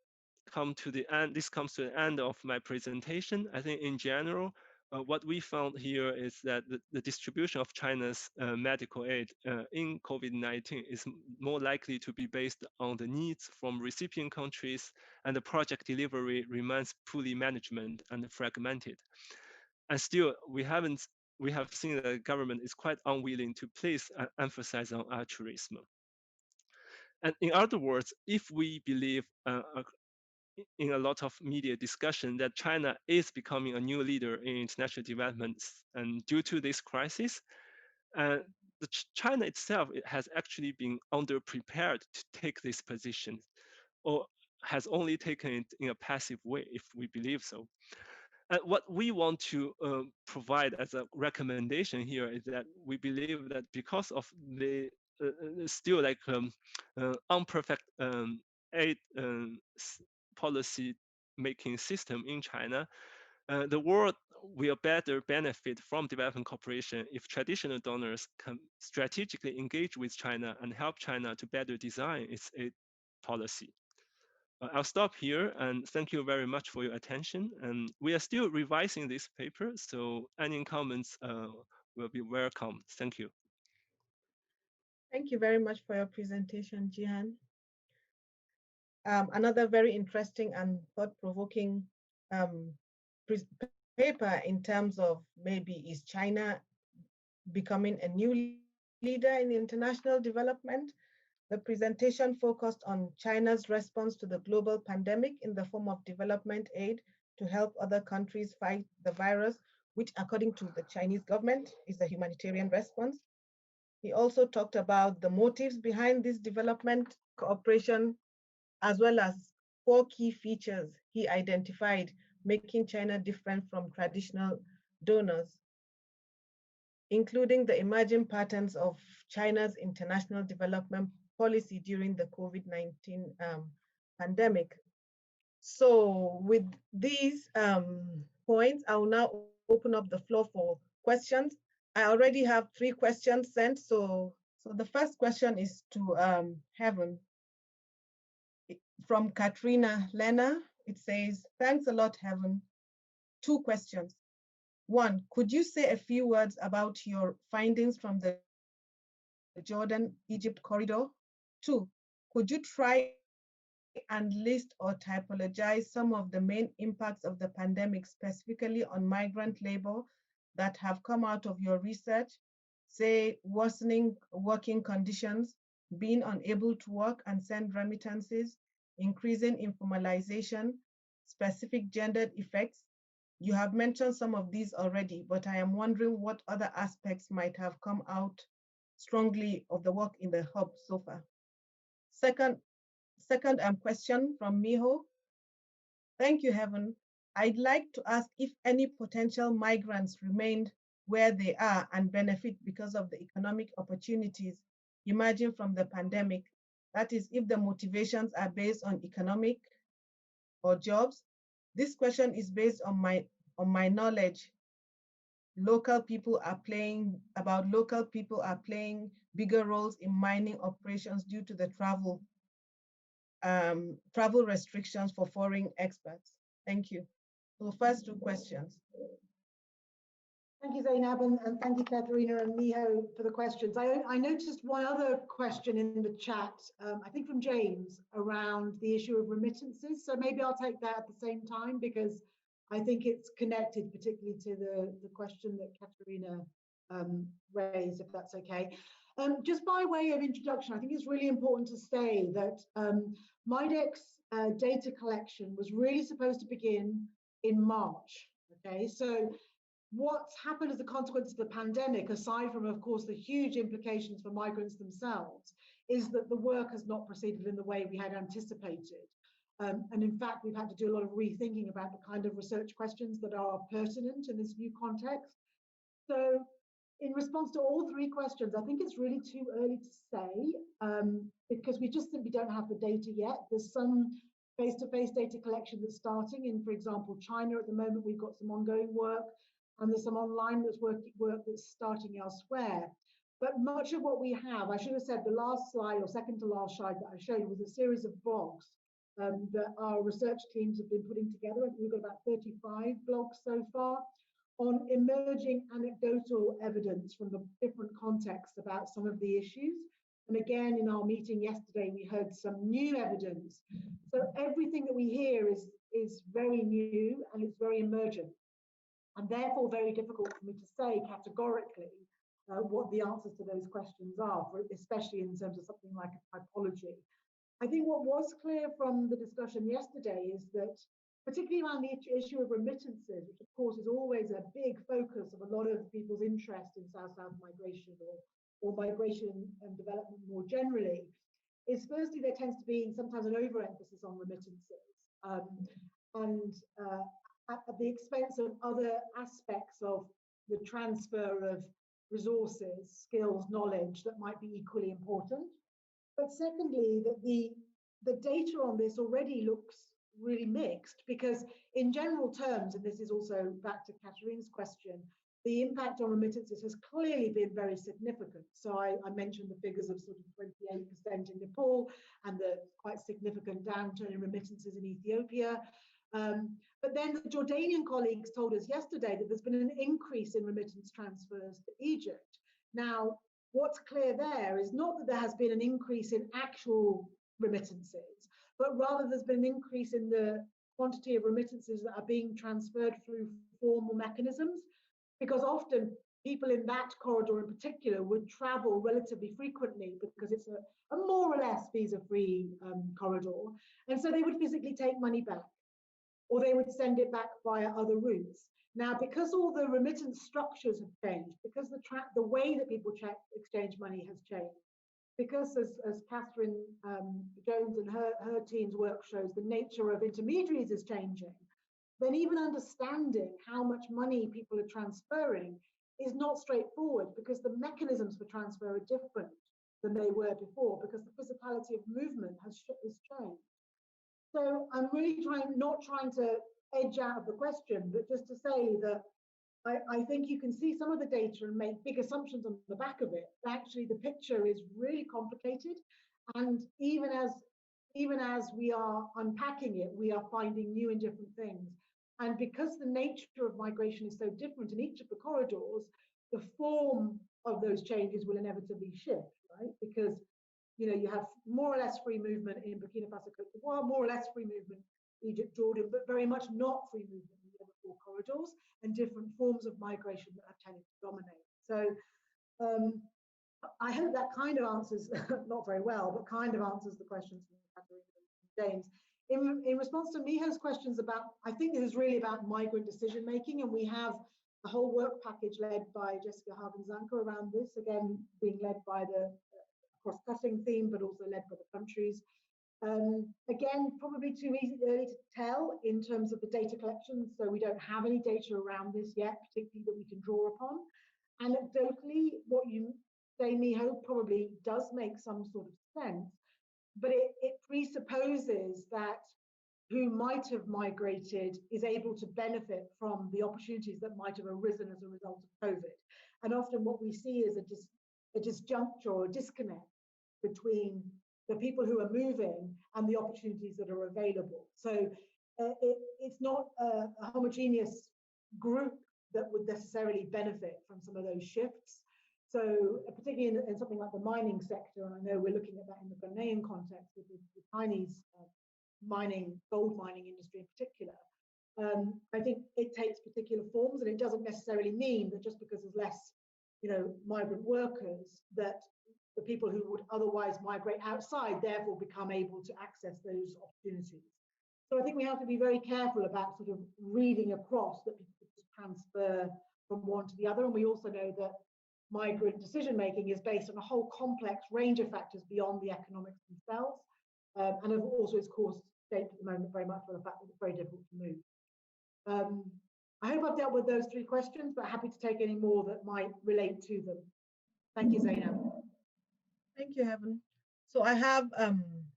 comes to the end of my presentation. I think in general, what we found here is that the distribution of China's medical aid in COVID-19 is more likely to be based on the needs from recipient countries, and the project delivery remains poorly managed and fragmented. And still, we have seen that the government is quite unwilling to place emphasis on altruism. And in other words, if we believe in a lot of media discussion that China is becoming a new leader in international development, and due to this crisis, China itself has actually been underprepared to take this position, or has only taken it in a passive way, if we believe so. And what we want to provide as a recommendation here is that we believe that because of the still like unperfect aid policy making system in China, the world will better benefit from development cooperation if traditional donors can strategically engage with China and help China to better design its aid policy. I'll stop here, and thank you very much for your attention. And we are still revising this paper, so any comments will be welcome. Thank you. Thank you very much for your presentation, Jihan. Another very interesting and thought-provoking paper in terms of maybe is China becoming a new leader in international development. The presentation focused on China's response to the global pandemic in the form of development aid to help other countries fight the virus, which according to the Chinese government is a humanitarian response. He also talked about the motives behind this development cooperation, as well as 4 key features he identified making China different from traditional donors, including the emerging patterns of China's international development policy during the COVID-19 pandemic. So with these points, I will now open up the floor for questions. I already have 3 questions sent. So the first question is to Heaven. From Katrina Lena, it says, thanks a lot, Heaven. 2 questions. 1, could you say a few words about your findings from the Jordan-Egypt corridor? 2, could you try and list or typologize some of the main impacts of the pandemic, specifically on migrant labor, that have come out of your research, say worsening working conditions, being unable to work and send remittances, increasing informalization, specific gendered effects? You have mentioned some of these already, but I am wondering what other aspects might have come out strongly of the work in the hub so far. Second question from Miho. Thank you, Heaven. I'd like to ask if any potential migrants remained where they are and benefit because of the economic opportunities emerging from the pandemic. That is, if the motivations are based on economic or jobs. This question is based on my knowledge. Local people are playing bigger roles in mining operations due to the travel restrictions for foreign experts. Thank you. So first 2 questions. Thank you, Zainab, and thank you, Katerina and Miho, for the questions. I noticed one other question in the chat, I think from James, around the issue of remittances. So maybe I'll take that at the same time, because I think it's connected particularly to the question that Katerina raised, if that's okay. Just by way of introduction, I think it's really important to say that MIDEQ's data collection was really supposed to begin in March. Okay, so what's happened as a consequence of the pandemic, aside from, of course, the huge implications for migrants themselves, is that the work has not proceeded in the way we had anticipated. And in fact, we've had to do a lot of rethinking about the kind of research questions that are pertinent in this new context. So in response to all three questions, I think it's really too early to say because we just simply don't have the data yet. There's some face-to-face data collection that's starting in, for example, China at the moment. We've got some ongoing work, and there's some online work that's starting elsewhere. But much of what we have, I should have said the last slide or second to last slide that I showed was a series of blogs that our research teams have been putting together. I think we've got about 35 blogs so far on emerging anecdotal evidence from the different contexts about some of the issues. And again, in our meeting yesterday, we heard some new evidence. So everything that we hear is very new and it's very emergent, and therefore very difficult for me to say categorically what the answers to those questions are, especially in terms of something like a typology. I think what was clear from the discussion yesterday is that, particularly around the issue of remittances, which of course is always a big focus of a lot of people's interest in South-South migration or migration and development more generally, is firstly there tends to be sometimes an overemphasis on remittances at the expense of other aspects of the transfer of resources, skills, knowledge that might be equally important. But secondly, that the data on this already looks really mixed, because in general terms, and this is also back to Catherine's question, the impact on remittances has clearly been very significant. So I mentioned the figures of sort of 28% in Nepal and the quite significant downturn in remittances in Ethiopia. But then the Jordanian colleagues told us yesterday that there's been an increase in remittance transfers to Egypt. Now, what's clear there is not that there has been an increase in actual remittances, but rather there's been an increase in the quantity of remittances that are being transferred through formal mechanisms, because often people in that corridor in particular would travel relatively frequently because it's a more or less visa-free corridor. And so they would physically take money back, or they would send it back via other routes. Now, because all the remittance structures have changed, because the way that people exchange money has changed, because as Catherine Jones and her team's work shows, the nature of intermediaries is changing, then even understanding how much money people are transferring is not straightforward, because the mechanisms for transfer are different than they were before, because the physicality of movement has changed. So I'm really not trying to edge out of the question, but just to say that I think you can see some of the data and make big assumptions on the back of it. Actually, the picture is really complicated, and even as we are unpacking it, we are finding new and different things. And because the nature of migration is so different in each of the corridors, the form of those changes will inevitably shift, right? Because you have more or less free movement in Burkina Faso, Cote d'Ivoire, more or less free movement Egypt, Jordan, but very much not free movement in the other four corridors, and different forms of migration that have tended to dominate. So I hope that kind of answers, not very well, but kind of answers the questions from Catherine and James. In response to Miho's questions about, I think this is really about migrant decision making, and we have a whole work package led by Jessica Hagen-Zanker around this, again, being led by the cross-cutting theme, but also led by the countries. Again, probably too early to tell in terms of the data collection, so we don't have any data around this yet, particularly that we can draw upon. Anecdotally, what you say, Miho, probably does make some sort of sense, but it presupposes that who might have migrated is able to benefit from the opportunities that might have arisen as a result of COVID. And often what we see is a disjuncture or a disconnect between the people who are moving and the opportunities that are available. So it's not a homogeneous group that would necessarily benefit from some of those shifts. So particularly in something like the mining sector, and I know we're looking at that in the Ghanaian context with the Chinese gold mining industry in particular, I think it takes particular forms, and it doesn't necessarily mean that just because there's less migrant workers, that the people who would otherwise migrate outside therefore become able to access those opportunities. So I think we have to be very careful about sort of reading across that people just transfer from one to the other. And we also know that migrant decision making is based on a whole complex range of factors beyond the economics themselves, and also, of course, shaped at the moment very much by the fact that it's very difficult to move. I hope I've dealt with those 3 questions, but happy to take any more that might relate to them. Thank you, Zainab. Thank you, Heaven. So I have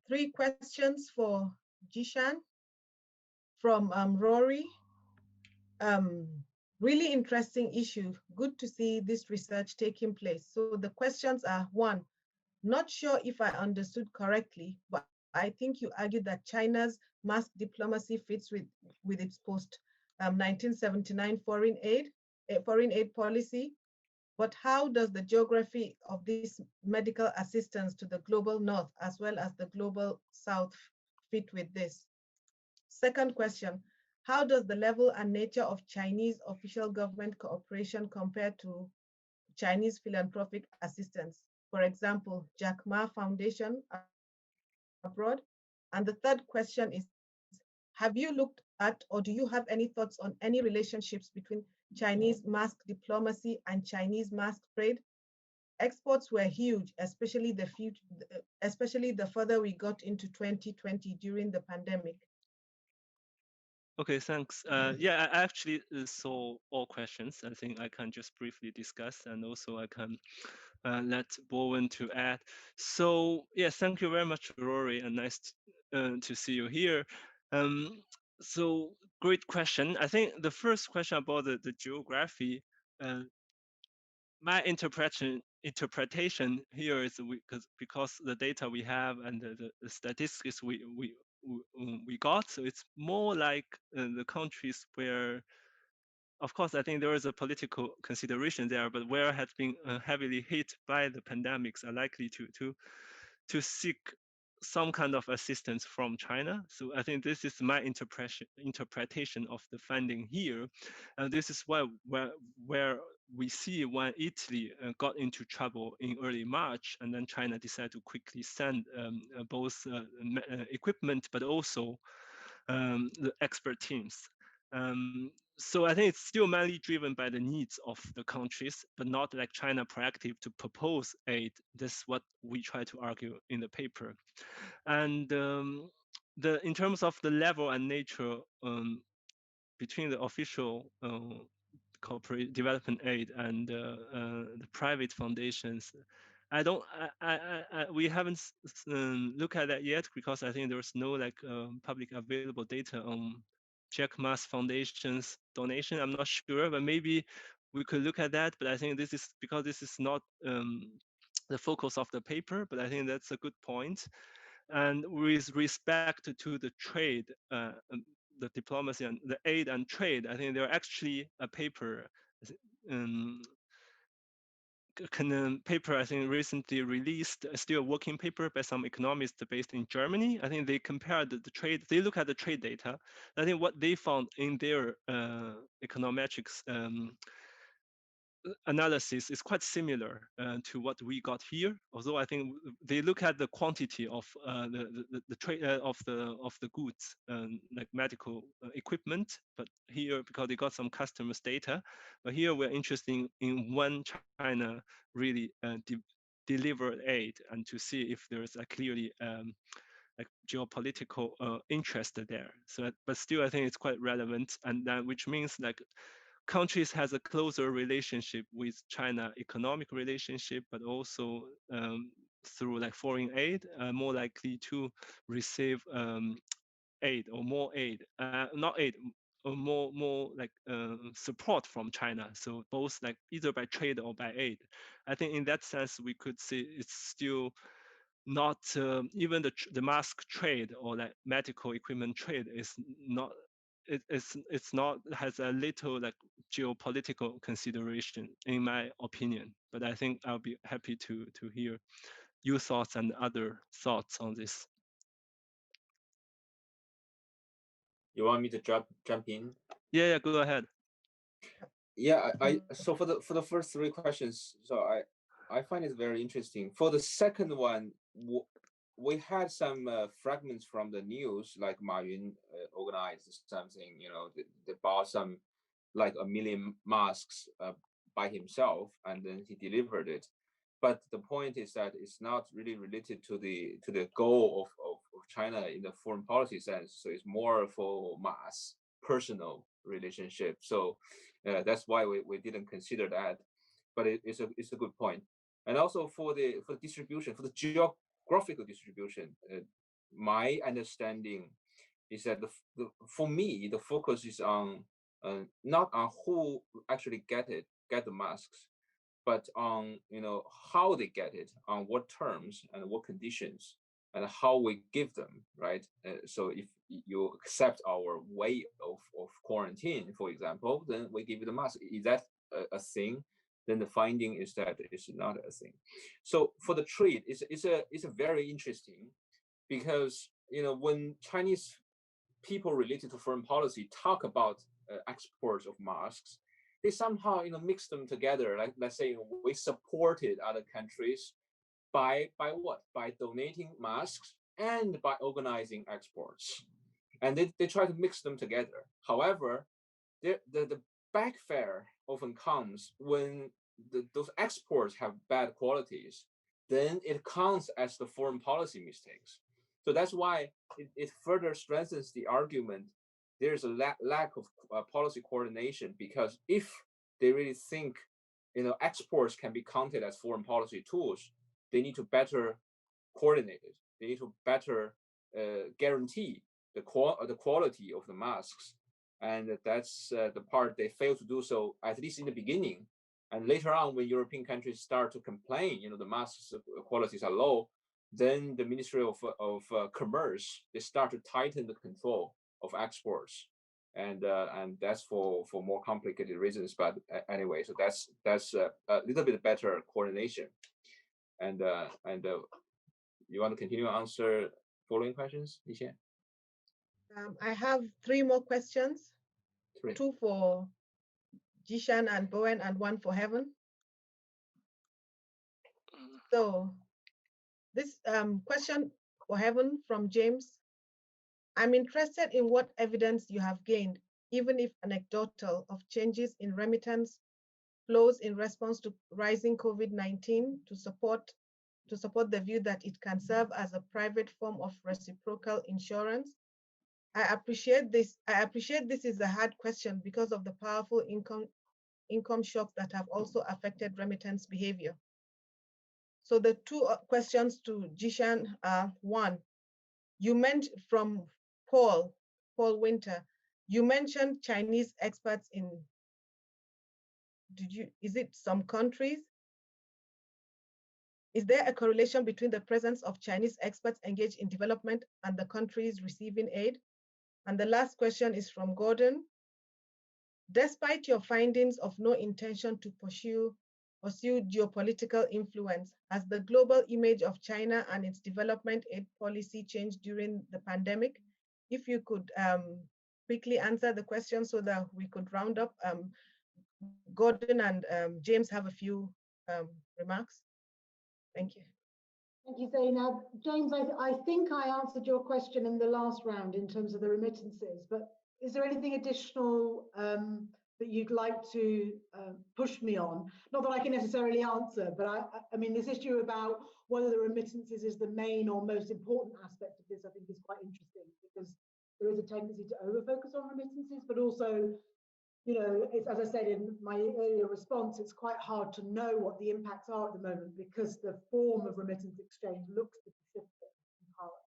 3 questions for Yixian from Rory. Really interesting issue. Good to see this research taking place. So the questions are: 1, not sure if I understood correctly, but I think you argued that China's mask diplomacy fits with its post-1979 foreign aid policy. But how does the geography of this medical assistance to the global north as well as the global south fit with this? Second question, how does the level and nature of Chinese official government cooperation compare to Chinese philanthropic assistance? For example, Jack Ma Foundation abroad. And the third question is, have you looked at, or do you have any thoughts on any relationships between Chinese mask diplomacy and Chinese mask trade? Exports were huge, especially the further we got into 2020 during the pandemic. Okay, thanks. Yeah, I actually saw all questions. I think I can just briefly discuss, and also I can let Bowen to add. So yeah, thank you very much, Rory, and nice to see you here. So great question. I think the first question about the geography, my interpretation here is because the data we have and the statistics we got, so it's more like the countries where, of course, I think there is a political consideration there, but where has been heavily hit by the pandemics are likely to seek some kind of assistance from China. So I think this is my interpretation of the funding here. And this is where we see when Italy got into trouble in early March, and then China decided to quickly send both equipment, but also the expert teams. So I think it's still mainly driven by the needs of the countries, but not like China proactive to propose aid. That's what we try to argue in the paper. And in terms of the level and nature between the official corporate development aid and the private foundations, we haven't looked at that yet, because I think there's no like public available data on Jack Ma's Foundation's donation. I'm not sure, but maybe we could look at that. But I think this is because this is not the focus of the paper, but I think that's a good point. And with respect to the trade, the diplomacy and the aid and trade, I think there actually a paper, paper I think recently released, still a working paper by some economists based in Germany. I think they compared the trade, they look at the trade data. I think what they found in their econometrics analysis is quite similar to what we got here. Although I think they look at the quantity of the trade of the goods, like medical equipment. But here, because they got some customers' data, but here we're interested in when China really delivered aid, and to see if there's a clearly like geopolitical interest there. So, but still, I think it's quite relevant, and which means like countries has a closer relationship with China, economic relationship, but also through like foreign aid, more likely to receive aid or more aid, not aid, or more like support from China. So both like either by trade or by aid. I think in that sense, we could say it's still not even the mask trade or like medical equipment trade is not. It's not, has a little like geopolitical consideration in my opinion, but I think I'll be happy to hear your thoughts and other thoughts on this. You want me to jump in? Yeah, go ahead. Yeah, so for the first 3 questions, so I find it very interesting. For the second one, we had some fragments from the news, like Ma Yun organized something, you know, they bought some like 1 million masks by himself, and then he delivered it. But the point is that it's not really related to the goal of China in the foreign policy sense. So it's more for mass personal relationship. So that's why we didn't consider that. But it's a good point. And also for the distribution, for the geographical distribution, my understanding is that for me the focus is on not on who actually get the masks, but on how they get it, on what terms and what conditions, and how we give them, right? So if you accept our way of quarantine, for example, then we give you the mask. Is that a thing? Then the finding is that it's not a thing. So for the trade, it's a very interesting, because when Chinese people related to foreign policy talk about exports of masks, they somehow mix them together. Like, let's say we supported other countries by what? By donating masks and by organizing exports, and they try to mix them together. However, the backfire often comes when those exports have bad qualities. Then it counts as the foreign policy mistakes. So that's why it further strengthens the argument there's a lack of policy coordination, because if they really think exports can be counted as foreign policy tools, they need to better coordinate it. They need to better guarantee the quality of the masks, and that's the part they fail to do so, at least in the beginning. And later on, when European countries start to complain, the masks qualities are low, then the Ministry of Commerce, they start to tighten the control of exports, and that's for more complicated reasons. But anyway, so that's a little bit better coordination. And you want to continue to answer following questions, Yixian? I have 3 more questions. 3. 2 for Yixian and Bowen, and 1 for Heaven. So this question for Heaven from James. I'm interested in what evidence you have gained, even if anecdotal, of changes in remittance flows in response to rising COVID-19 to support the view that it can serve as a private form of reciprocal insurance. I appreciate this is a hard question because of the powerful income shocks that have also affected remittance behavior. So the 2 questions to Yixian are: 1, you mentioned from Paul Winter, you mentioned Chinese experts in, is it some countries? Is there a correlation between the presence of Chinese experts engaged in development and the countries receiving aid? And the last question is from Gordon. Despite your findings of no intention to pursue geopolitical influence, has the global image of China and its development aid policy changed during the pandemic? If you could quickly answer the question so that we could round up. Gordon and James have a few remarks. Thank you. Thank you, Zainab. James, I think I answered your question in the last round in terms of the remittances, but is there anything additional that you'd like to push me on? Not that I can necessarily answer, but I mean, this issue about whether the remittances is the main or most important aspect of this, I think is quite interesting, because there is a tendency to over-focus on remittances, but also, it's, as I said in my earlier response, it's quite hard to know what the impacts are at the moment because the form of remittance exchange looks to be shifting in power.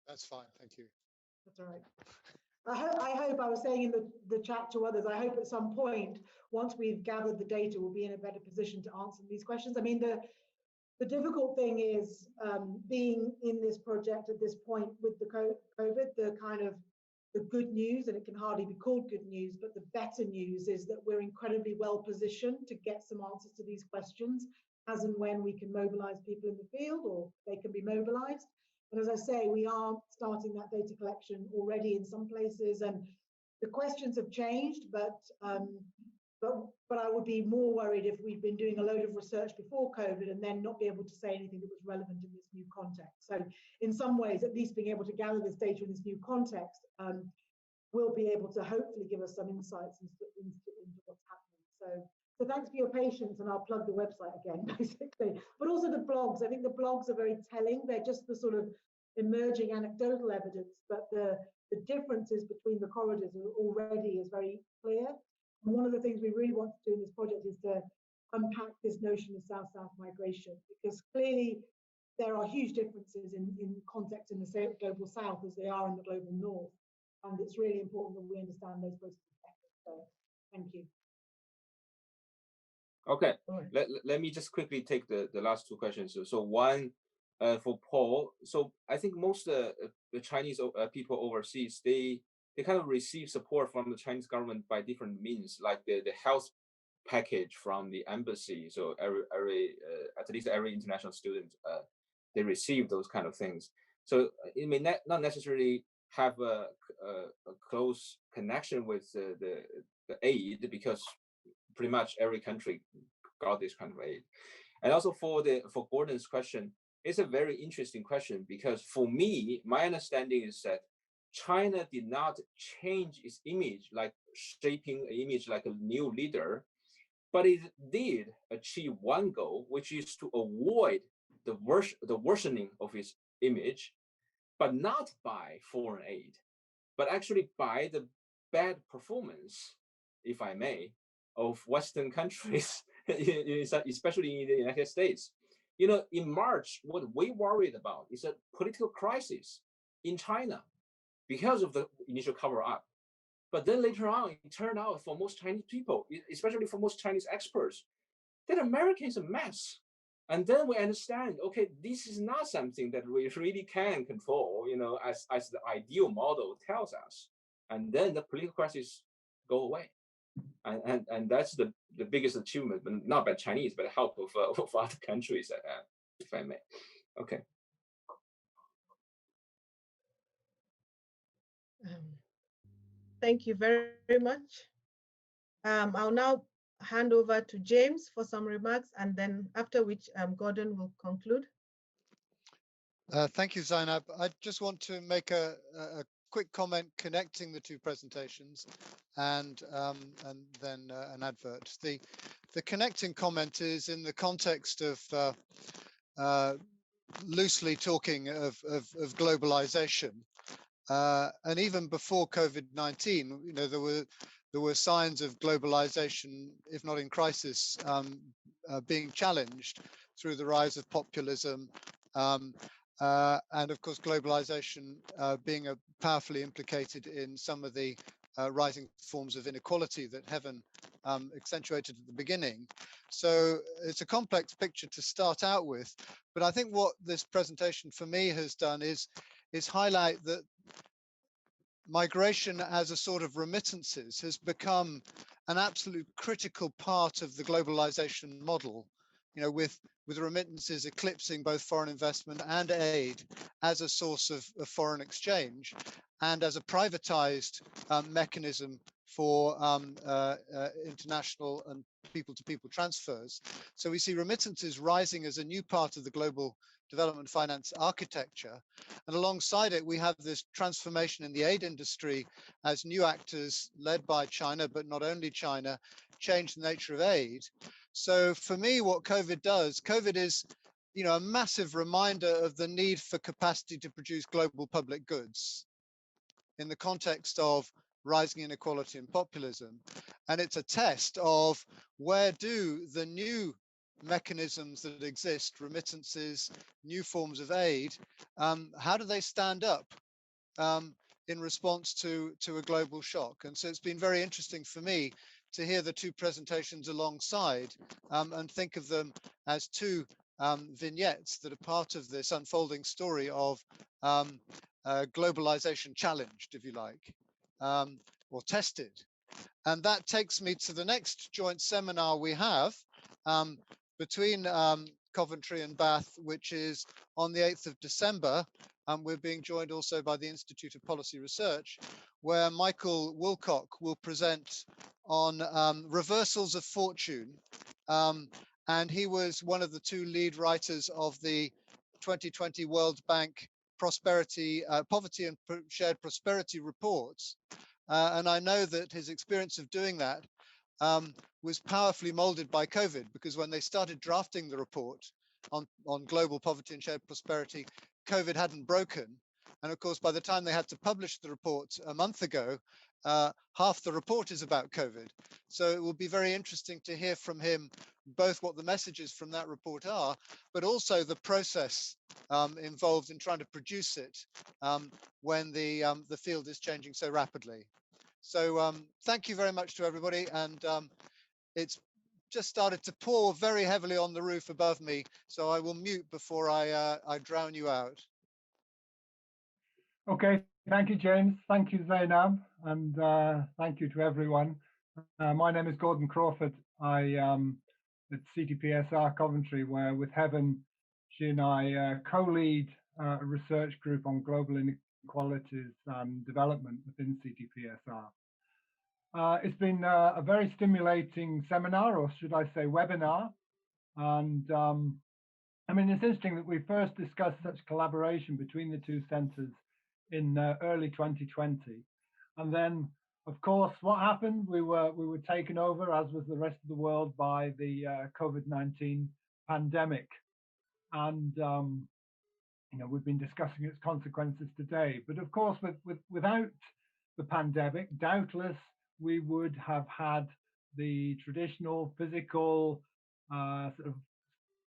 That's fine, thank you. That's all right. I hope, I was saying in the chat to others, I hope at some point, once we've gathered the data, we'll be in a better position to answer these questions. I mean, the difficult thing is being in this project at this point with the COVID, the kind of the good news, and it can hardly be called good news, but the better news is that we're incredibly well positioned to get some answers to these questions as and when we can mobilize people in the field or they can be mobilized. And as I say, we are starting that data collection already in some places, and the questions have changed, but I would be more worried if we'd been doing a load of research before COVID and then not be able to say anything that was relevant in this new context. So in some ways, at least being able to gather this data in this new context will be able to hopefully give us some insights into what's happening. So So thanks for your patience, and I'll plug the website again, basically. But also the blogs. I think the blogs are very telling. They're just the sort of emerging anecdotal evidence, but the differences between the corridors already is very clear. And one of the things we really want to do in this project is to unpack this notion of South-South migration, because clearly there are huge differences in context in the global South as they are in the global North. And it's really important that we understand those processes better. So thank you. Okay, let me just quickly take the last two questions. So one for Paul. So I think most the Chinese people overseas, they kind of receive support from the Chinese government by different means, like the health package from the embassy. So every at least every international student, they receive those kind of things. So it may not necessarily have a close connection with the aid, because pretty much every country got this kind of aid. And also for Gordon's question, it's a very interesting question, because for me, my understanding is that China did not change its image, like shaping an image like a new leader, but it did achieve one goal, which is to avoid the worsening of its image, but not by foreign aid, but actually by the bad performance, if I may, of Western countries, especially in the United States. You know, in March, what we worried about is a political crisis in China because of the initial cover-up. But then later on, it turned out for most Chinese people, especially for most Chinese experts, that America is a mess. And then we understand, okay, this is not something that we really can control, you know, as the ideal model tells us. And then the political crisis go away. And that's the biggest achievement, but not by Chinese, but the help of other countries, if I may. Okay. Thank you very, very much. I'll now hand over to James for some remarks, and then after which Gordon will conclude. Thank you, Zainab. I just want to make a quick comment connecting the two presentations, and then an advert. The connecting comment is in the context of loosely talking of globalization, and even before COVID-19, you know, there were signs of globalization, if not in crisis, being challenged through the rise of populism. And of course, globalization being powerfully implicated in some of the rising forms of inequality that Heaven accentuated at the beginning. So it's a complex picture to start out with, but I think what this presentation for me has done is highlight that migration as a sort of remittances has become an absolute critical part of the globalization model, you know, with remittances eclipsing both foreign investment and aid as a source of foreign exchange and as a privatized mechanism for international and people-to-people transfers. So we see remittances rising as a new part of the global development finance architecture. And alongside it, we have this transformation in the aid industry as new actors led by China, but not only China, change the nature of aid. So for me, what COVID is, you know, a massive reminder of the need for capacity to produce global public goods in the context of rising inequality and populism. And it's a test of where do the new mechanisms that exist, remittances, new forms of aid, how do they stand up in response to a global shock? And so it's been very interesting for me to hear the two presentations alongside and think of them as two vignettes that are part of this unfolding story of globalization challenged, if you like, or tested. And that takes me to the next joint seminar we have between Coventry and Bath, which is on the 8th of December. We're being joined also by the Institute of Policy Research, where Michael Woolcock will present on reversals of fortune. And he was one of the two lead writers of the 2020 World Bank Poverty and Shared Prosperity reports. And I know that his experience of doing that was powerfully molded by COVID, because when they started drafting the report on global poverty and shared prosperity, COVID hadn't broken. And of course, by the time they had to publish the report a month ago, half the report is about COVID. So it will be very interesting to hear from him both what the messages from that report are, but also the process involved in trying to produce it when the field is changing so rapidly. So thank you very much to everybody. And it's just started to pour very heavily on the roof above me, so I will mute before I drown you out. Okay, thank you, James. Thank you, Zainab, and thank you to everyone. My name is Gordon Crawford. I am at CTPSR Coventry, where with Heaven, she and I co-lead a research group on global inequalities and development within CTPSR. It's been a very stimulating seminar, or should I say webinar. And I mean, it's interesting that we first discussed such collaboration between the two centres in early 2020. And then, of course, what happened? We were taken over, as was the rest of the world, by the COVID-19 pandemic. And you know, we've been discussing its consequences today. But of course, without the pandemic, doubtless we would have had the traditional physical sort of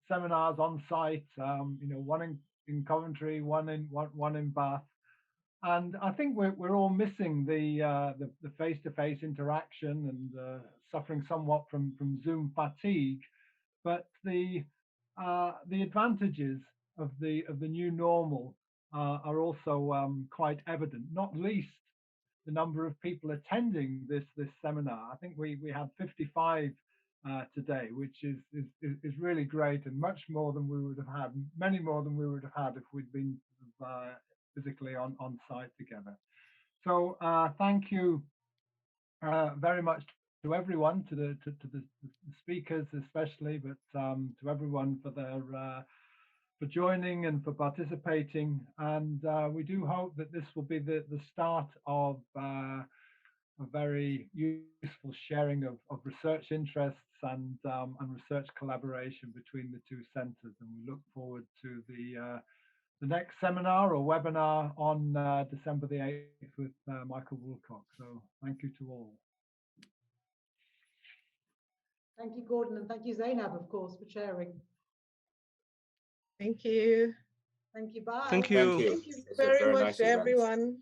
seminars on site. You know, one in Coventry, one in Bath, and I think we're all missing the face-to-face interaction and suffering somewhat from Zoom fatigue. But the advantages of the new normal are also quite evident, not least the number of people attending this seminar. I think we had 55 today, which is really great, and much more than we would have had, many more than we would have had if we'd been physically on site together. So thank you very much to everyone, to the speakers especially, but to everyone for their for joining and for participating. And we do hope that this will be the start of a very useful sharing of research interests and research collaboration between the two centres. And we look forward to the next seminar or webinar on December the 8th with Michael Woolcock. So thank you to all. Thank you, Gordon, and thank you, Zainab, of course, for sharing. Thank you. Thank you. Bye. Thank you. Thank you very much to everyone.